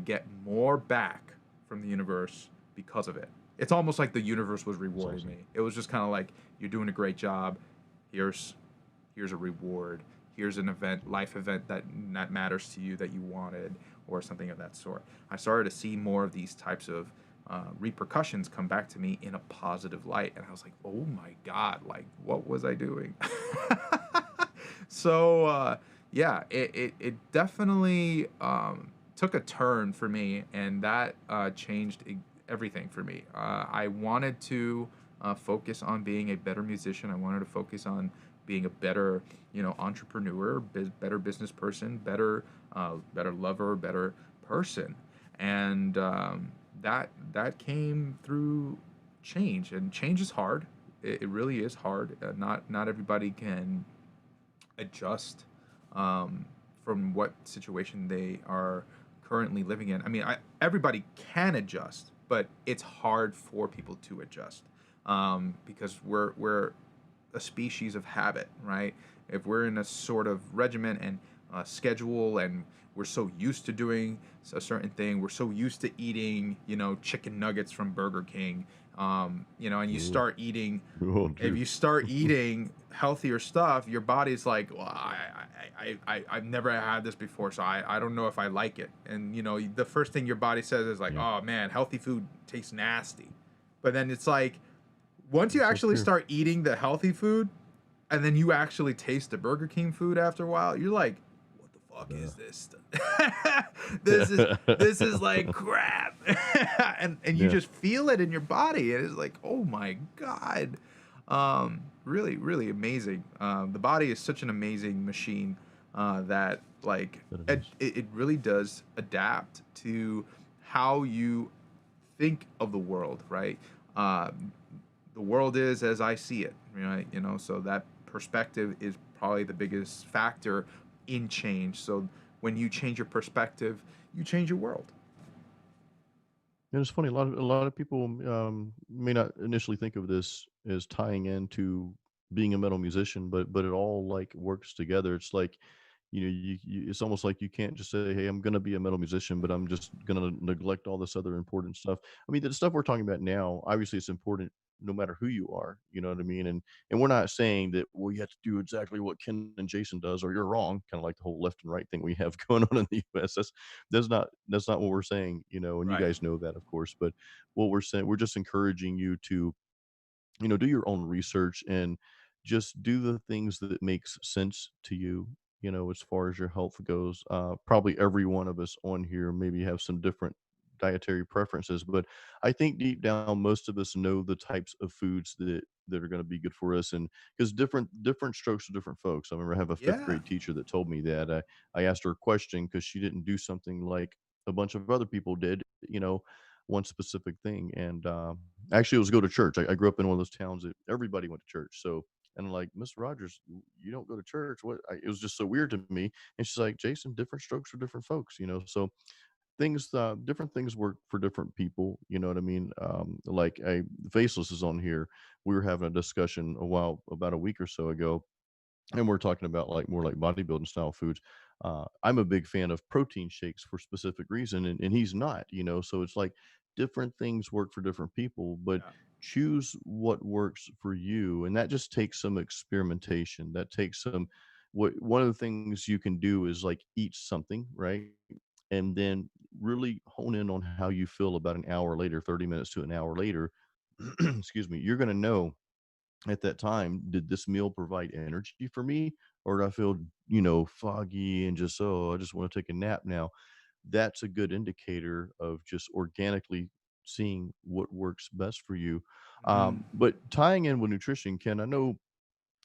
get more back from the universe because of it. It's almost like the universe was That's rewarding awesome. me. It was just kind of like, you're doing a great job. Here's here's a reward. Here's an event, life event that matters to you that you wanted, or something of that sort. I started to see more of these types of repercussions come back to me in a positive light, and I was like, oh my god, like what was I doing? So yeah, it definitely took a turn for me, and that changed everything for me. I wanted to focus on being a better musician. I wanted to focus on being a better, entrepreneur, better business person, better lover, better person, and that came through change. And change is hard. It really is hard. Not everybody can adjust um, from what situation they are currently living in. I mean, everybody can adjust, but it's hard for people to adjust because we're a species of habit, right? If we're in a sort of regiment and schedule, and we're so used to doing a certain thing, we're so used to eating, chicken nuggets from Burger King, and you Ooh. start eating. Oh, If dude. you start eating healthier stuff, your body's like, well, I've never had this before, so I don't know if I like it. And the first thing your body says is like, Yeah. oh man, healthy food tastes nasty. But then it's like, once you That's so actually true. start eating the healthy food, and then you actually taste the Burger King food after a while, you're like, what the fuck Uh, is this? This is like crap. and you yeah. just feel it in your body, and it's like, oh my god. Really, really amazing. The body is such an amazing machine that like That it it, is. it really does adapt to how you think of the world, right? Uh, the world is as I see it, right? So that perspective is probably the biggest factor in change. So when you change your perspective, you change your world. And it's funny, a lot of people may not initially think of this as tying into being a metal musician, but it all like works together. It's like, it's almost like you can't just say, "Hey, I'm going to be a metal musician, but I'm just going to neglect all this other important stuff." I mean, the stuff we're talking about now, obviously, it's important no matter who you are. You know what I mean? And we're not saying that, well, you have to do exactly what Ken and Jason does, or you're wrong. Kind of like the whole left and right thing we have going on in the U.S. That's not what we're saying, and you Right. guys know that, of course. But what we're saying, we're just encouraging you to, do your own research and just do the things that makes sense to you, as far as your health goes. Probably every one of us on here maybe have some different dietary preferences, but I think deep down most of us know the types of foods that are going to be good for us. And because different strokes for different folks. I remember I have a fifth Yeah. grade teacher that told me that. I asked her a question because she didn't do something like a bunch of other people did, one specific thing. And actually, it was go to church. I grew up in one of those towns that everybody went to church. So, and I'm like, Miss Rogers, you don't go to church. What? It was just so weird to me. And she's like, Jason, different strokes for different folks. So different things work for different people. You know what I mean? Like Faceless is on here. We were having a discussion about a week or so ago, and we're talking about like more like bodybuilding style foods. I'm a big fan of protein shakes for specific reason, and he's not, so it's like different things work for different people, but Yeah. choose what works for you. And that just takes some experimentation. That takes some, one of the things you can do is like eat something, right? And then really hone in on how you feel about an hour later, 30 minutes to an hour later. Excuse me. You're going to know at that time, did this meal provide energy for me, or do I feel, foggy and just, oh, I just want to take a nap now? That's a good indicator of just organically seeing what works best for you. Mhm. But tying in with nutrition, Ken, I know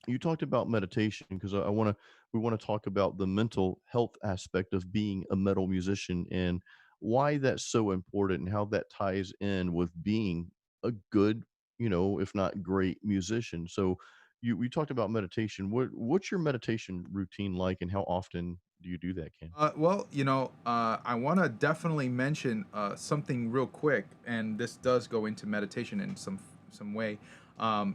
you talked about meditation because I want to we want to talk about the mental health aspect of being a metal musician and why that's so important and how that ties in with being a good, if not great musician. So we talked about meditation. What's your meditation routine like, and how often do you do that, Ken? Well, I want to definitely mention something real quick, and this does go into meditation in some way.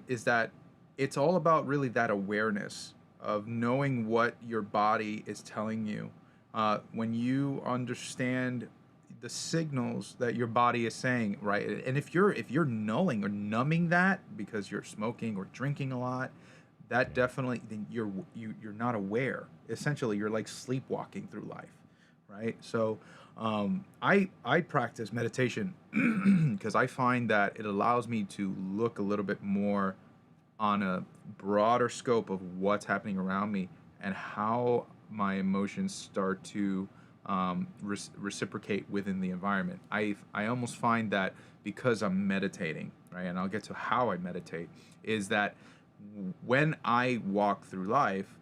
Is that it's all about really that awareness of knowing what your body is telling you. When you understand the signals that your body is saying, right? And if you're nulling or numbing that because you're smoking or drinking a lot, that Yeah. definitely then you're not aware. Essentially, you're like sleepwalking through life, right? So I practice meditation because I find that it allows me to look a little bit more on a broader scope of what's happening around me and how my emotions start to reciprocate within the environment. I almost find that because I'm meditating, right, and I'll get to how I meditate, is that when I walk through life,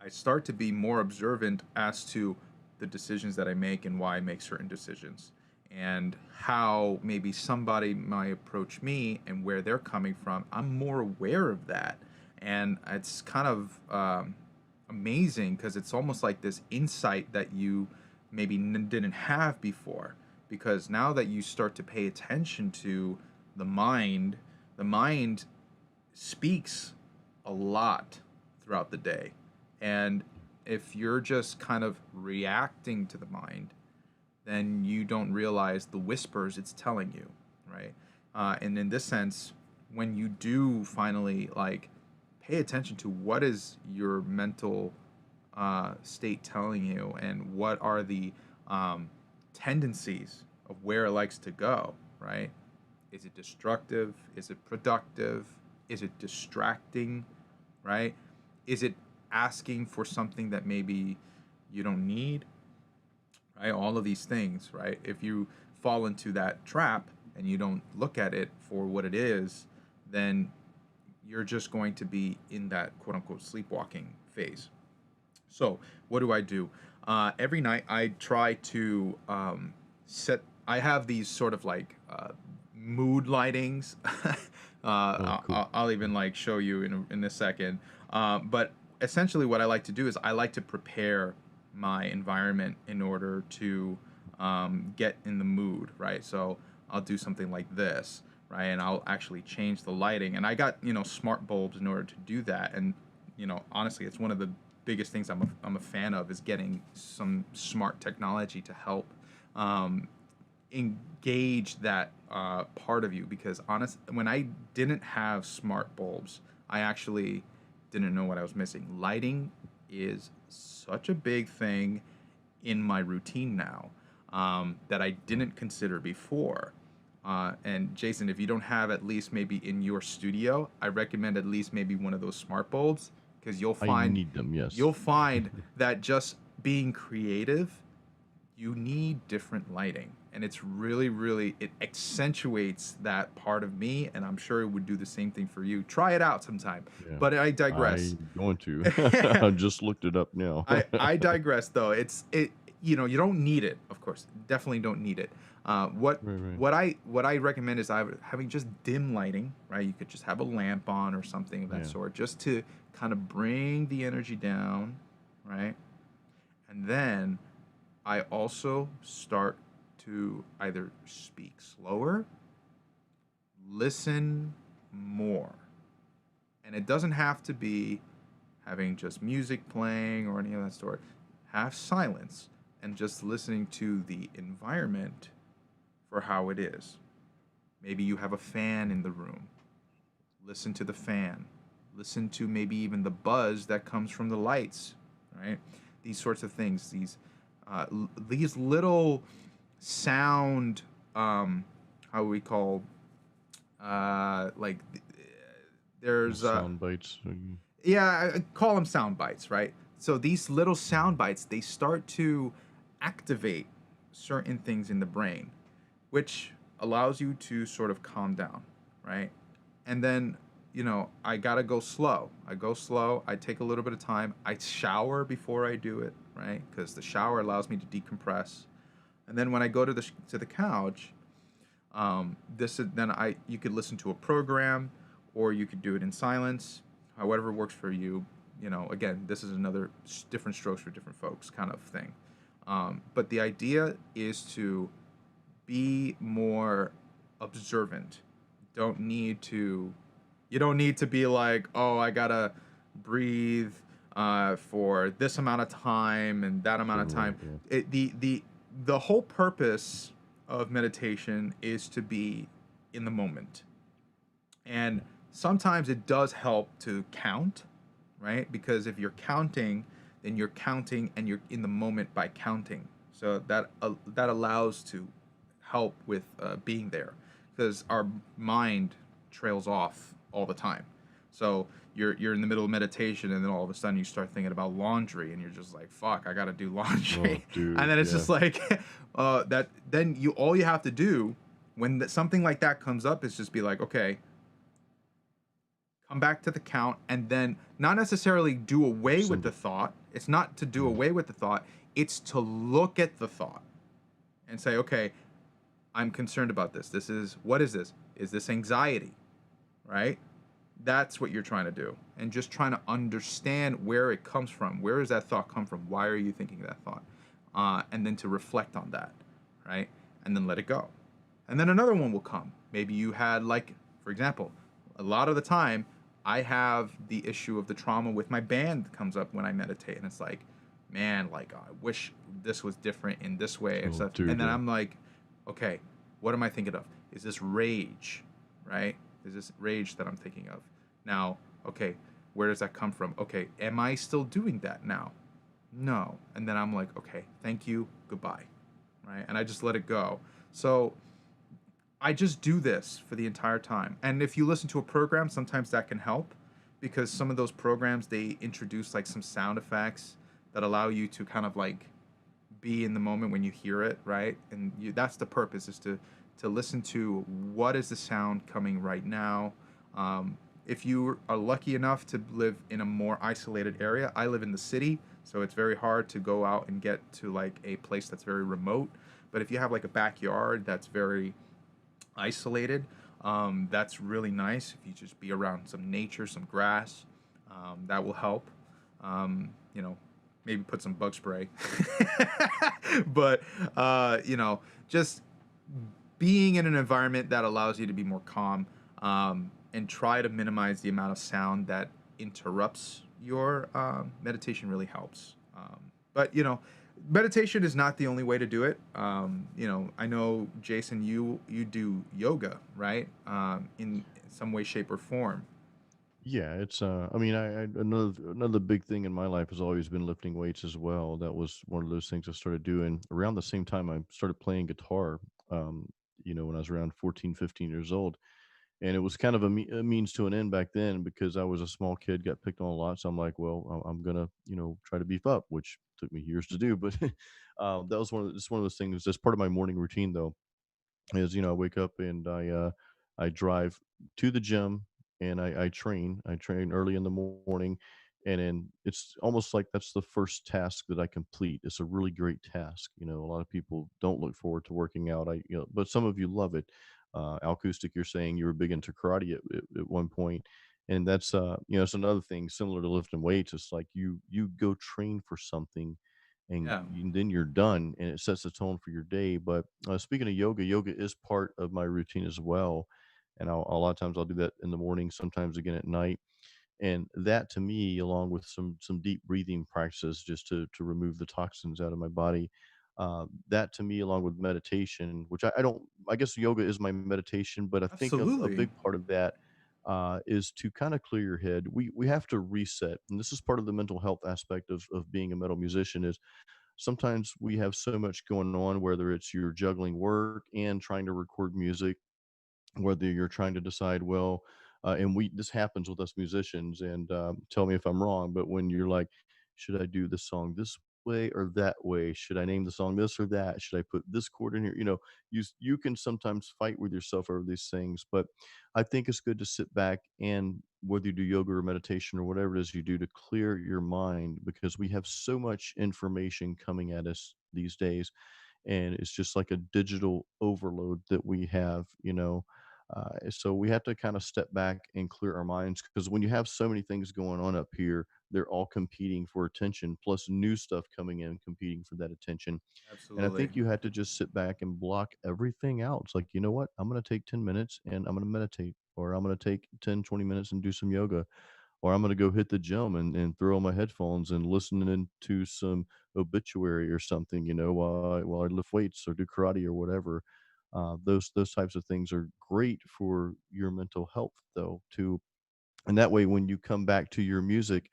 I start to be more observant as to the decisions that I make and why I make certain decisions and how maybe somebody might approach me and where they're coming from. I'm more aware of that. And it's kind of amazing because it's almost like this insight that you maybe didn't have before. Because now that you start to pay attention to the mind, the mind speaks a lot throughout the day. And if you're just kind of reacting to the mind, then you don't realize the whispers it's telling you, right? And in this sense, when you do finally like pay attention to what is your mental state telling you and what are the um, tendencies of where it likes to go, right? Is it destructive? Is it productive? Is it distracting? Right? Is it asking for something that maybe you don't need? Right? All of these things, right? If you fall into that trap and you don't look at it for what it is, then you're just going to be in that quote unquote sleepwalking phase. So, what do I do? Every night I try to set, I have these sort of like mood lightings. Oh, cool. I'll even like show you in a second. But essentially, what I like to do is I like to prepare my environment in order to get in the mood, right? So I'll do something like this, right? And I'll actually change the lighting. And I got, smart bulbs in order to do that. And, honestly, it's one of the biggest things I'm a fan of is getting some smart technology to help um, engage that part of you because when I didn't have smart bulbs, I actually didn't know what I was missing. Lighting is such a big thing in my routine now that I didn't consider before. And Jason, if you don't have at least maybe in your studio, I recommend at least maybe one of those smart bulbs because I need them. Yes. you'll find that just being creative, you need different lighting, and it's really, really, it accentuates that part of me, and I'm sure it would do the same thing for you. Try it out sometime, Yeah. but I digress. I'm going to. I just looked it up now. I digress though. You don't need it, of course. Definitely don't need it. Uh, what Right, right. what I recommend is having just dim lighting, right? You could just have a lamp on or something of that Yeah. sort, just to kind of bring the energy down, right? And then I also start to either speak slower, listen more. And it doesn't have to be having just music playing or any of that sort. Have silence and just listening to the environment for how it is. Maybe you have a fan in the room. Listen to the fan. Listen to maybe even the buzz that comes from the lights, right? These sorts of things. These little sound, how we call, like there's Sound bites. yeah, I call them sound bites, right? So these little sound bites, they start to activate certain things in the brain, which allows you to sort of calm down, right? And then, I gotta go slow. I go slow. I take a little bit of time. I shower before I do it, right? Because the shower allows me to decompress. And then when I go to the couch, this is then I you could listen to a program, or you could do it in silence, however works for you. Again, this is another different strokes for different folks kind of thing. But the idea is to be more observant. Don't need to. You don't need to be like, oh, I gotta breathe for this amount of time and that amount of Right. time. Yeah. The whole purpose of meditation is to be in the moment. And sometimes it does help to count, right? Because if you're counting, then you're counting and you're in the moment by counting. So that allows to help with being there, because our mind trails off all the time. So you're in the middle of meditation, and then all of a sudden you start thinking about laundry, and you're just like, "Fuck, I gotta do Oh, laundry," and dude. then it's Yeah. just like that. Then you all you have to do when something like that comes up is just be like, "Okay, come back to the count," and then not necessarily do away with Send the it. thought. It's not to do Yeah. away with the thought. It's to look at the thought and say, "Okay, I'm concerned about this. What is this? Is this anxiety?" Right? That's what you're trying to do. And just trying to understand where it comes from. Where does that thought come from? Why are you thinking that thought? And then to reflect on that, right? And then let it go. And then another one will come. Maybe you had, like, for example, a lot of the time, I have the issue of the trauma with my band comes up when I meditate. And it's like, man, like, I wish this was different in this way and Oh, stuff. And dude. then Yeah. I'm like, okay, what am I thinking of? Is this rage, right? Is this rage that I'm thinking of? Now, okay, where does that come from? Okay, am I still doing that now? No. And then I'm like, okay, thank you, goodbye, right? And I just let it go. So I just do this for the entire time. And if you listen to a program, sometimes that can help, because some of those programs, they introduce like some sound effects that allow you to kind of like be in the moment when you hear it, right? And that's the purpose, is to listen to what is the sound coming right now. If you are lucky enough to live in a more isolated area, I live in the city, so it's very hard to go out and get to like a place that's very remote. But if you have like a backyard that's very isolated, that's really nice. If you just be around some nature, some grass, that will help. You know, maybe put some bug spray. But just being in an environment that allows you to be more calm, and try to minimize the amount of sound that interrupts your meditation really helps. But meditation is not the only way to do it. I know, Jason, you do yoga, right? In some way, shape, or form. Yeah, it's I mean, I another big thing in my life has always been lifting weights as well. That was one of those things I started doing around the same time I started playing guitar. Um, when I was around 14, 15 years old. And it was kind of a means to an end back then because I was a small kid, got picked on a lot. So I'm like, well, I'm gonna, try to beef up, which took me years to do. But that was just one of those things. That's part of my morning routine, though. Is I wake up and I drive to the gym and I train. I train early in the morning, and then it's almost like that's the first task that I complete. It's a really great task. A lot of people don't look forward to working out. But some of you love it. Acoustic, you're saying you were big into karate at one point, and that's it's another thing similar to lifting weights. It's like you go train for something, and Yeah, then you're done, and it sets the tone for your day. But speaking of yoga, yoga is part of my routine as well, and a lot of times I'll do that in the morning, sometimes again at night. And that to me, along with some deep breathing practices just to remove the toxins out of my body, that to me, along with meditation, which I don't, I guess yoga is my meditation, but I think a absolutely. big part of that is to kind of clear your head. We have to reset, and this is part of the mental health aspect of being a metal musician. Is sometimes we have so much going on, whether it's you're juggling work and trying to record music, whether you're trying to decide, well, and we this happens with us musicians, and tell me if I'm wrong, but when you're like, should I do the song this way or that way? Should I name the song this or that? Should I put this chord in here? You can sometimes fight with yourself over these things, but I think it's good to sit back, and whether you do yoga or meditation or whatever it is you do, to clear your mind, because we have so much information coming at us these days, and it's just like a digital overload that we have, so we have to kind of step back and clear our minds, because when you have so many things going on up here, they're all competing for attention, plus new stuff coming in competing for that attention. And I Absolutely. think you had to just sit back and block everything out. It's like, you know what, I'm going to take 10 minutes and I'm going to meditate, or I'm going to take 10, 20 minutes and do some yoga, or I'm gonna go hit the gym and throw on my headphones and listen to some obituary or something, while I lift weights or do karate or whatever. Those types of things are great for your mental health, though, too. And that way, when you come back to your music,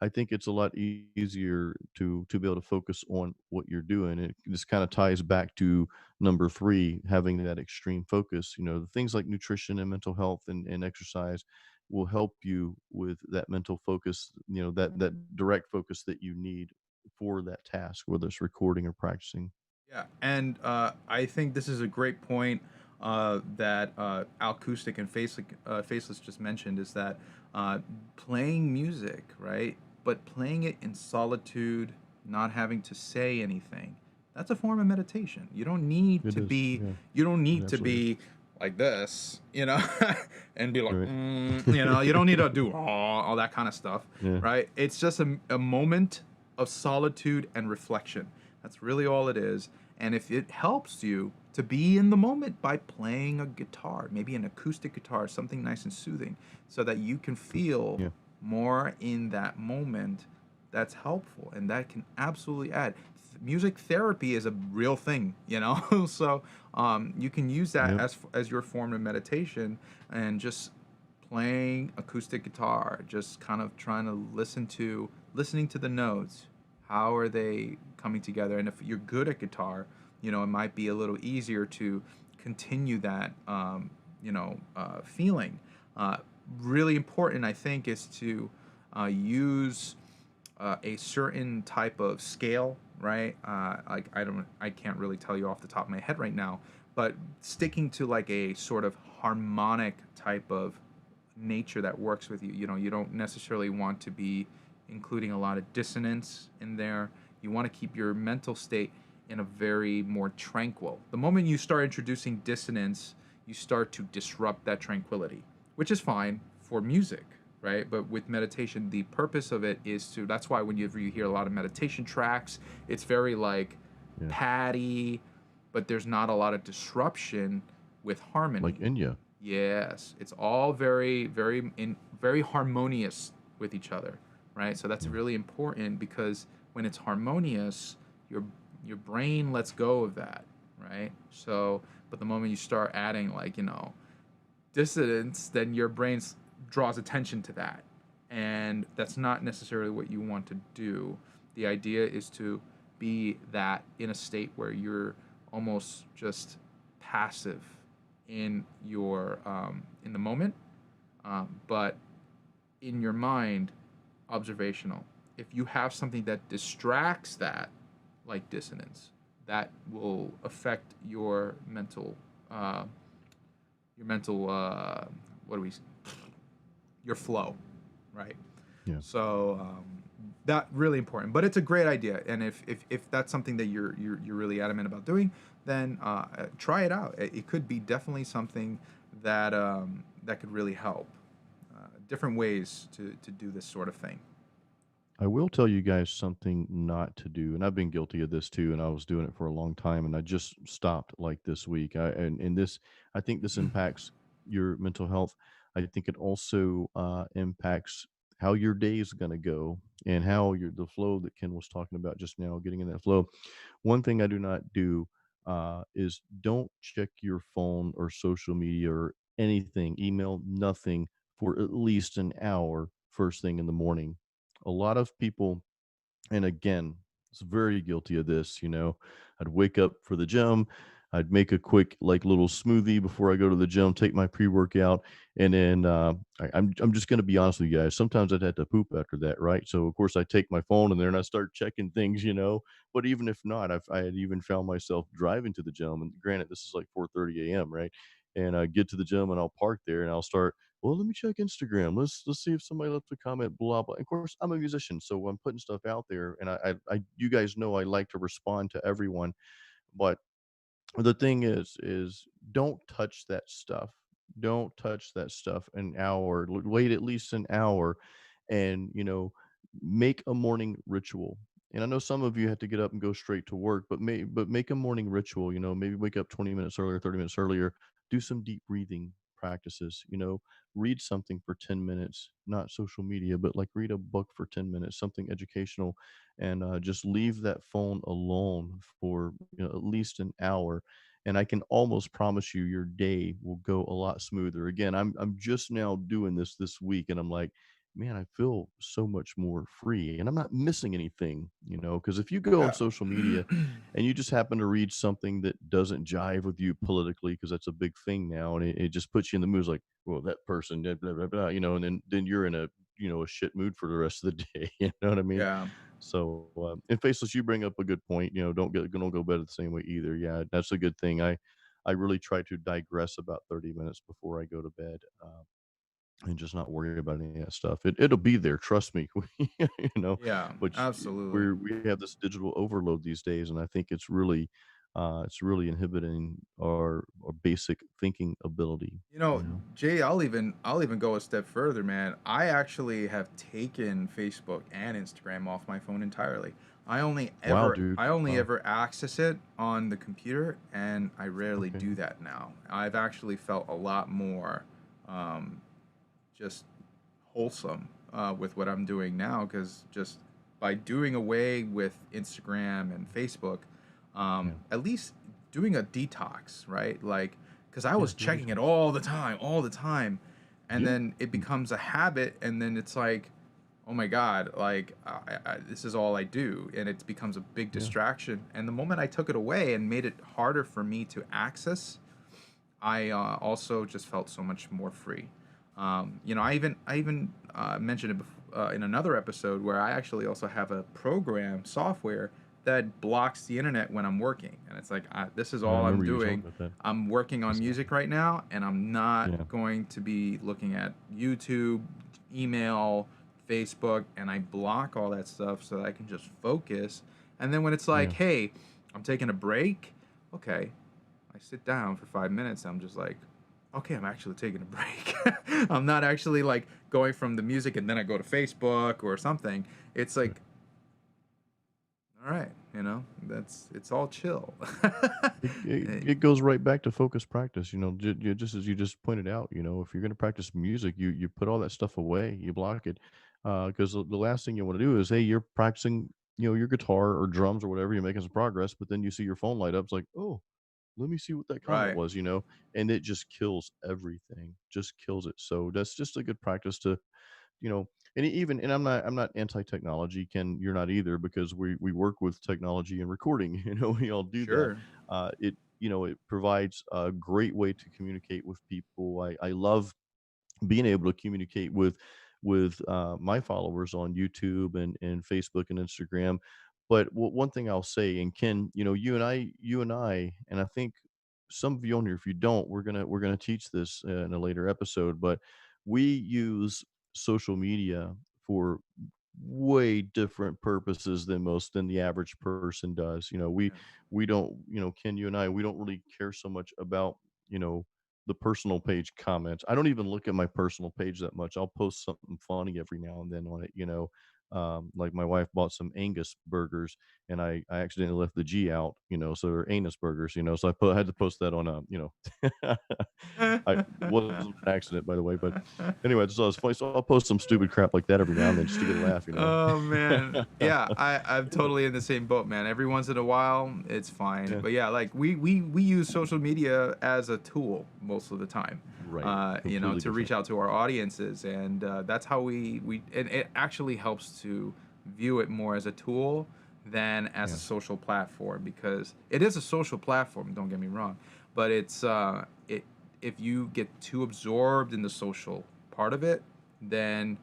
I think it's a lot easier to be able to focus on what you're doing. It just kind of ties back to number 3, having that extreme focus. The things like nutrition and mental health and exercise will help you with that mental focus, that direct focus that you need for that task, whether it's recording or practicing. Yeah, and I think this is a great point that Acoustic and Faceless just mentioned is that uh, playing music, right? But playing it in solitude, not having to say anything, that's a form of meditation. It is, yeah, You don't it need to absolutely is. be like this, and be like, Right. you don't need to do all that kind of stuff, Yeah. right? It's just a moment of solitude and reflection. That's really all it is. And if it helps you to be in the moment by playing a guitar, maybe an acoustic guitar, something nice and soothing, so that you can feel Yeah. more in that moment, that's helpful. And that can absolutely add. Music therapy is a real thing, so you can use that Yep. as your form of meditation, and just playing acoustic guitar, just kind of trying to listening to the notes. How are they coming together? And if you're good at guitar, it might be a little easier to continue that, feeling. Uh, Really important, I think, is to use a certain type of scale, right? Like I can't really tell you off the top of my head right now, but sticking to like a sort of harmonic type of nature that works with you. You don't necessarily want to be including a lot of dissonance in there. You want to keep your mental state in a very more tranquil. The moment you start introducing dissonance, you start to disrupt that tranquility, which is fine for music, right? But with meditation, the purpose of it is to. That's why whenever you hear a lot of meditation tracks, it's very like Yeah. patty, but there's not a lot of disruption with Like harmony. India. Yes, it's all very harmonious with each other, right? So that's Yeah. really important, because when it's harmonious, your your brain lets go of that, right? So, but the moment you start adding like, dissonance, then your brain draws attention to that. And that's not necessarily what you want to do. The idea is to be that in a state where you're almost just passive in the moment, but in your mind, observational. If you have something that distracts that, like dissonance, that will affect uh, your mental what do we your flow, right? Yeah. So that really important, but it's a great idea. And if that's something that you're really adamant about doing, then try it out. It could be definitely something that could really help. Different ways to do this sort of thing. I will tell you guys something not to do, and I've been guilty of this too, and I was doing it for a long time, and I just stopped like this week. And this, I think this impacts your mental health. I think it also impacts how your day is going to go and how your the flow that Ken was talking about just now, getting in that flow. One thing I do not do is don't check your phone or social media or anything, email, nothing for at least an hour first thing in the morning. A lot of people, and again, it's very guilty of this, I'd wake up for the gym, I'd make a quick like little smoothie before I go to the gym, take my pre-workout, and then I'm just gonna be honest with you guys. Sometimes I'd have to poop after that, right? So of course I take my phone and then I start checking things. But even if not, I had even found myself driving to the gym, and granted, this is like 4:30 a.m., right? And I get to the gym and I'll park there and I'll start, well, let me check Instagram. Let's see if somebody left a comment, blah blah. Of course, I'm a musician, so I'm putting stuff out there, and you guys know I like to respond to everyone, but the thing is don't touch that stuff. Don't touch that stuff an hour. Wait at least an hour, and make a morning ritual. And I know some of you have to get up and go straight to work, but make a morning ritual. Maybe wake up 20 minutes earlier, 30 minutes earlier. Do some deep breathing practices. Read something for 10 minutes, not social media, but like read a book for 10 minutes, something educational, and just leave that phone alone for at least an hour, and I can almost promise you your day will go a lot smoother. Again, I'm just now doing this week, and I'm like, man, I feel so much more free, and I'm not missing anything, because if you go on Yeah. social media and you just happen to read something that doesn't jive with you politically, because that's a big thing now, and it just puts you in the mood, it's like, well, that person, blah, blah, blah, and then you're in a shit mood for the rest of the day. You know what I mean? Yeah. So, and Faceless, you bring up a good point. Don't go bed the same way either. Yeah, that's a good thing. I really try to digress about 30 minutes before I go to bed, and just not worry about any of that stuff. It'll be there, trust me. you know, Yeah, but absolutely. we have this digital overload these days, and I think it's really inhibiting our basic thinking ability. You know, You know, Jay, I'll even go a step further, man. I actually have taken Facebook and Instagram off my phone entirely. I only wow, ever dude. I only Wow. ever access it on the computer, and I rarely Okay. do that now. I've actually felt a lot more um, just wholesome with what I'm doing now, because just by doing away with Instagram and Facebook, Yeah. at least doing a detox, right? Like, because I Yeah. was Do a checking it detox. all the time, and Yeah. then it becomes a habit, and then it's like, oh my God, like this is all I do, and it becomes a big Yeah. distraction. And the moment I took it away and made it harder for me to access, I also just felt so much more free. I even mentioned it in another episode where I actually also have a program software that blocks the internet when I'm working, and it's like this is I all I'm remember you doing. talking about that. I'm working on That's music awesome. right now, and I'm not Yeah. going to be looking at YouTube, email, Facebook, and I block all that stuff so that I can just focus. And then when it's like, Yeah. hey, I'm taking a break, okay, I sit down for 5 minutes. I'm just like, okay, I'm actually taking a break. I'm not actually like going from the music and then I go to Facebook or something. It's Yeah. like, all right, it's all chill. Eh, It goes right back to focus practice, just as you just pointed out, if you're gonna practice music, you put all that stuff away, you block it, because the last thing you wanna do is, hey, you're practicing, your guitar or drums or whatever, you're making some progress, but then you see your phone light up, it's like, "Oh, let me see what that comment right. was," and it just kills everything, just kills it, so that's just a good practice to you know and I'm not anti-technology. Ken, you're not either, because we work with technology and recording. We all do that. Sure. It provides a great way to communicate with people. I love being able to communicate with my followers on YouTube and Facebook and Instagram. But one thing I'll say, and Ken, you and I, and I think some of you on here, if you don't, we're gonna teach this in a later episode. But we use social media for way different purposes than the average person does. We Yeah. we don't, Ken, you and I, we don't really care so much about you know the personal page comments. I don't even look at my personal page that much. I'll post something funny every now and then on it, Like my wife bought some Angus burgers, and I accidentally left the G out, so they're anus burgers, so I had to post that on I wasn't an accident, by the way, but anyway, so it's funny. So I'll post some stupid crap like that every now and then just to get a laugh. Oh man. Yeah, I'm totally in the same boat, man. Every once in a while, it's fine. Yeah, But yeah, like we use social media as a tool most of the time. right. Completely To reach different. out to our audiences, and that's how we and it actually helps to view it more as a tool than as a Yeah. social platform, because it is a social platform, don't get me wrong, but it if you get too absorbed in the social part of it, then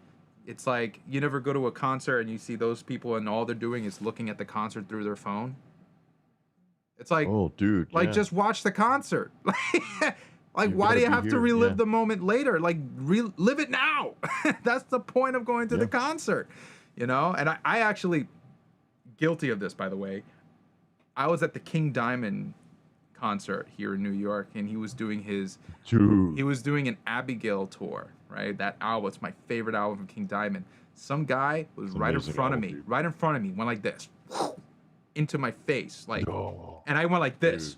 it's like you never go to a concert and you see those people and all they're doing is looking at the concert through their phone. It's Oh, dude, like yeah. just watch the concert. Like You why do gotta you be have to here. Yeah. relive the moment later? Like relive it now. That's the point of going to the Yeah. concert, And I actually guilty of this, by the way. I was at the King Diamond concert here in New York, and he Dude, was doing an Abigail tour, right? That album, it's my favorite album from King Diamond. Some guy was it's an amazing album, dude. right in front of me, went like this, into my face, like, Oh, and I went like this.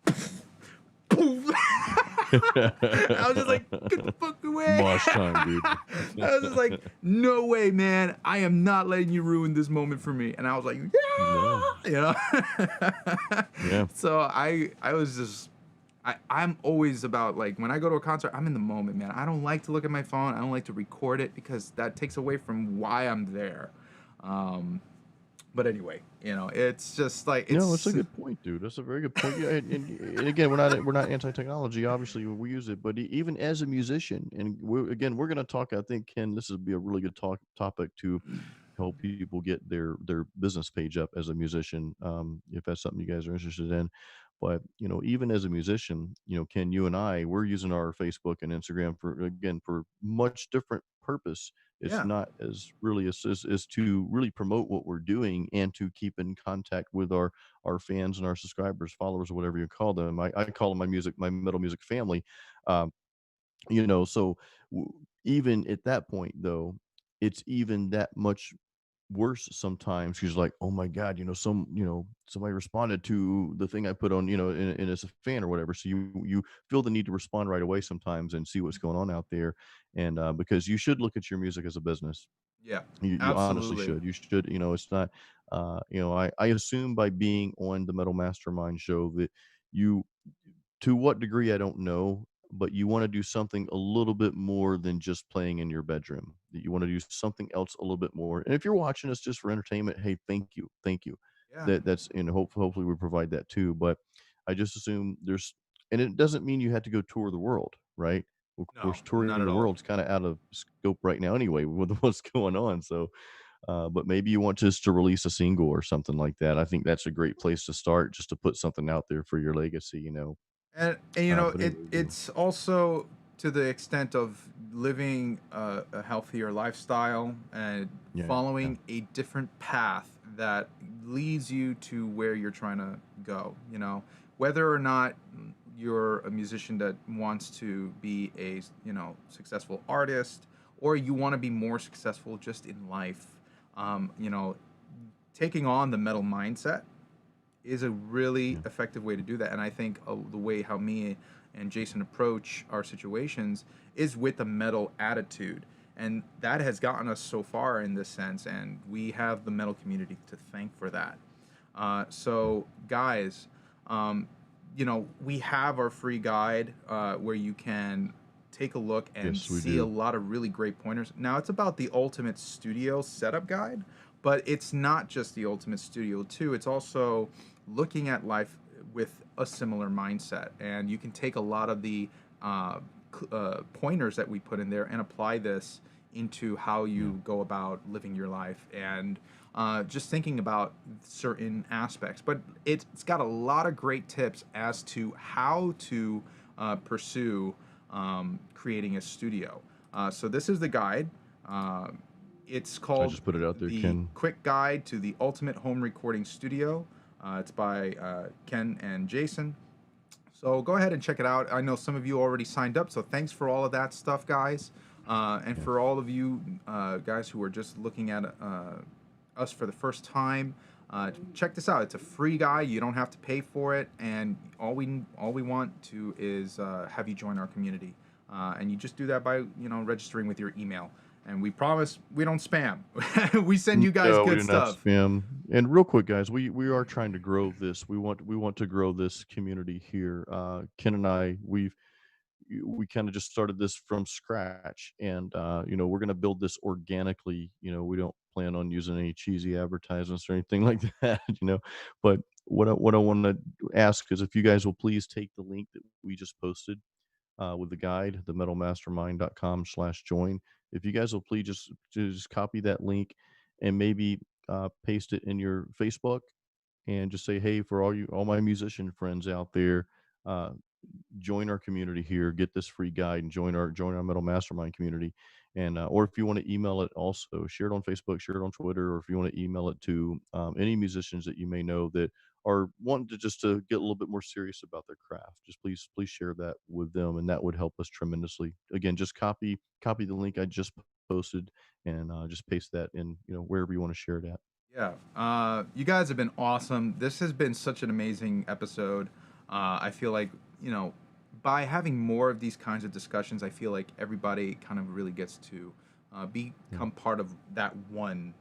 dude. Poof. I was just like, get the fuck away. Mosh time, dude. I was just like, no way, man. I am not letting you ruin this moment for me. And I was like, No. Yeah. So I was just I'm always about, like, when I go to a concert, I'm in the moment, man. I don't like to look at my phone. I don't like to record it because that takes away from why I'm there. Um, but anyway, it's just like No, that's it's a good point, dude. That's a very good point. Yeah, and again, we're not anti-technology. Obviously, we use it, but even as a musician, and we're going to talk. I think, Ken, this would be a really good topic to help people get their business page up as a musician, if that's something you guys are interested in. But even as a musician, Ken, you and we're using our Facebook and Instagram for much different purpose. It's yeah. not as really as to really promote what we're doing and to keep in contact with our fans and our subscribers, followers, or whatever you call them. I call them my metal music family. Um, so w- even at that point, though, it's even that much worse sometimes. She's like, oh my god, somebody responded to the thing I put on, and it's a fan or whatever, so you feel the need to respond right away sometimes and see what's going on out there. And because you should look at your music as a business. Yeah. You honestly Absolutely. should. You should. It's not. I assume by being on the Metal Mastermind show that you, to what degree I don't know, but you want to do something a little bit more than just playing in your bedroom. That you want to do something else a little bit more. And if you're watching us just for entertainment, hey, thank you. Yeah. That's hopefully we provide that too. But I just assume and it doesn't mean you have to go tour the world, right? Of No, course, not touring at the all. world's kind of out of scope right now anyway with what's going on. So, but maybe you want just to release a single or something like that. I think that's a great place to start, just to put something out there for your legacy. And But anyway, it's also to the extent of living a healthier lifestyle and yeah, following a different path that leads you to where you're trying to go. Whether or not you're a musician that wants to be a successful artist, or you want to be more successful just in life. Um, you know, Taking on the metal mindset is a really yeah, effective way to do that. And I think the way how me and Jason approach our situations is with a metal attitude. And that has gotten us so far in this sense. And we have the metal community to thank for that. yeah. So, guys, we have our free guide where you can take a look and Yes, we see a do. lot of really great pointers. Now, it's about the ultimate studio setup guide, but it's not just the ultimate studio, too. It's also looking at life with a similar mindset. And you can take a lot of the pointers that we put in there and apply this into how Yeah, you go about living your life and just thinking about certain aspects. But it's got a lot of great tips as to how to pursue creating a studio. So this is the guide. Uh, it's I called just put it out there, The Ken. Quick Guide to the Ultimate Home Recording Studio. It's by Ken and Jason. So go ahead and check it out. I know some of you already signed up, so thanks for all of that stuff, guys. And Yeah. for all of you guys who are just looking at us for the first time, check this out. It's a free guide. You don't have to pay for it, and all we want to is have you join our community. And you just do that by registering with your email. And we promise we don't spam. We send you guys No, we good do not stuff. spam. And real quick, guys, we are trying to grow this. We want to grow this community here. Ken and I, we kind of just started this from scratch, and we're going to build this organically. We don't plan on using any cheesy advertisements or anything like that. But what I want to ask is if you guys will please take the link that we just posted with the guide, the metalmastermind.com/join. If you guys will please just copy that link and maybe paste it in your Facebook and just say, hey, for all my musician friends out there, uh, join our community here, get this free guide, and join our Metal Mastermind community. And or if you want to email it, also share it on Facebook, share it on Twitter, or if you want to email it to any musicians that you may know that are wanting to get a little bit more serious about their craft, just please share that with them, and that would help us tremendously. Again, just copy the link I just posted and just paste that in wherever you want to share it at. Yeah. You guys have been awesome. This has been such an amazing episode. I feel like, by having more of these kinds of discussions, I feel like everybody kind of really gets to Yeah. become part of that one,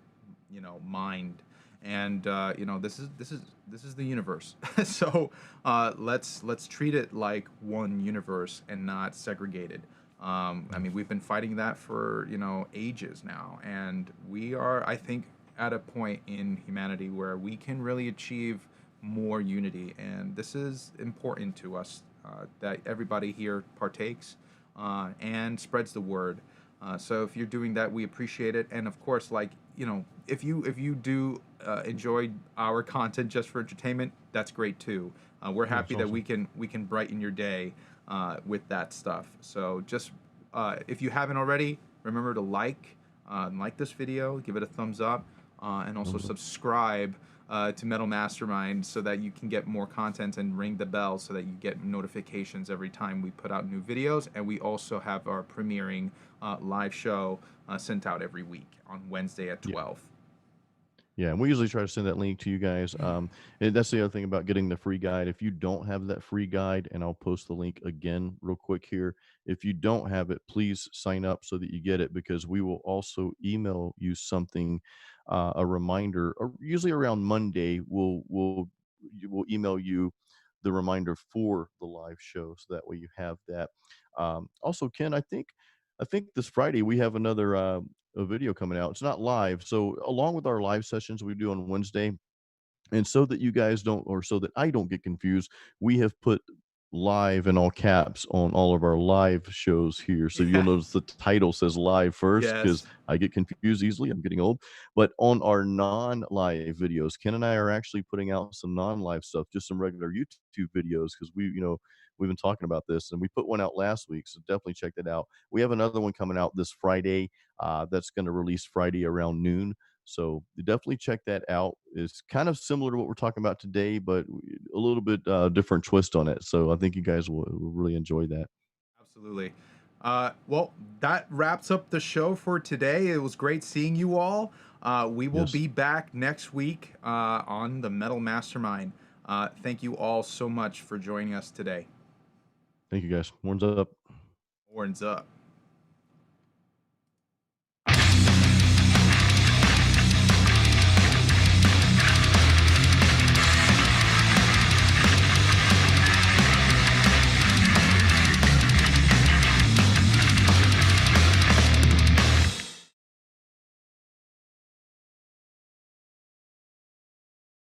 mind. And this is the universe. So let's treat it like one universe and not segregated. I Yeah. mean, we've been fighting that for ages now, and we are, I think, at a point in humanity where we can really achieve more unity, and this is important to us that everybody here partakes and spreads the word. So if you're doing that, we appreciate it, and of course, like if you do enjoy our content just for entertainment, that's great too. We're Yeah, it's happy that we awesome. can brighten your day with that stuff. So just if you haven't already, remember to like this video, give it a thumbs up, and also Thumbs up. subscribe to Metal Mastermind so that you can get more content, and ring the bell so that you get notifications every time we put out new videos. And we also have our premiering live show sent out every week on Wednesday at Yeah. 12. Yeah, and we usually try to send that link to you guys. And that's the other thing about getting the free guide. If you don't have that free guide, and I'll post the link again real quick here. If you don't have it, please sign up so that you get it, because we will also email you something, a reminder. Usually around Monday, we'll email you the reminder for the live show, so that way you have that. Also, Ken, I think this Friday we have another a video coming out. It's not live. So along with our live sessions we do on Wednesday, and so that you guys don't, or so that I don't get confused, we have put live in all caps on all of our live shows here. So you'll Yeah. notice the title says live first, because Yes. I get confused easily. I'm getting old. But on our non-live videos, Ken and I are actually putting out some non-live stuff, just some regular YouTube videos, because we've been talking about this, and we put one out last week. So definitely check that out. We have another one coming out this Friday. That's going to release Friday around noon. So definitely check that out. It's kind of similar to what we're talking about today, but a little bit different twist on it. So I think you guys will really enjoy that. Absolutely. Well, that wraps up the show for today. It was great seeing you all. We will Yes. be back next week on the Metal Mastermind. Thank you all so much for joining us today. Thank you guys. Horns up. Horns up.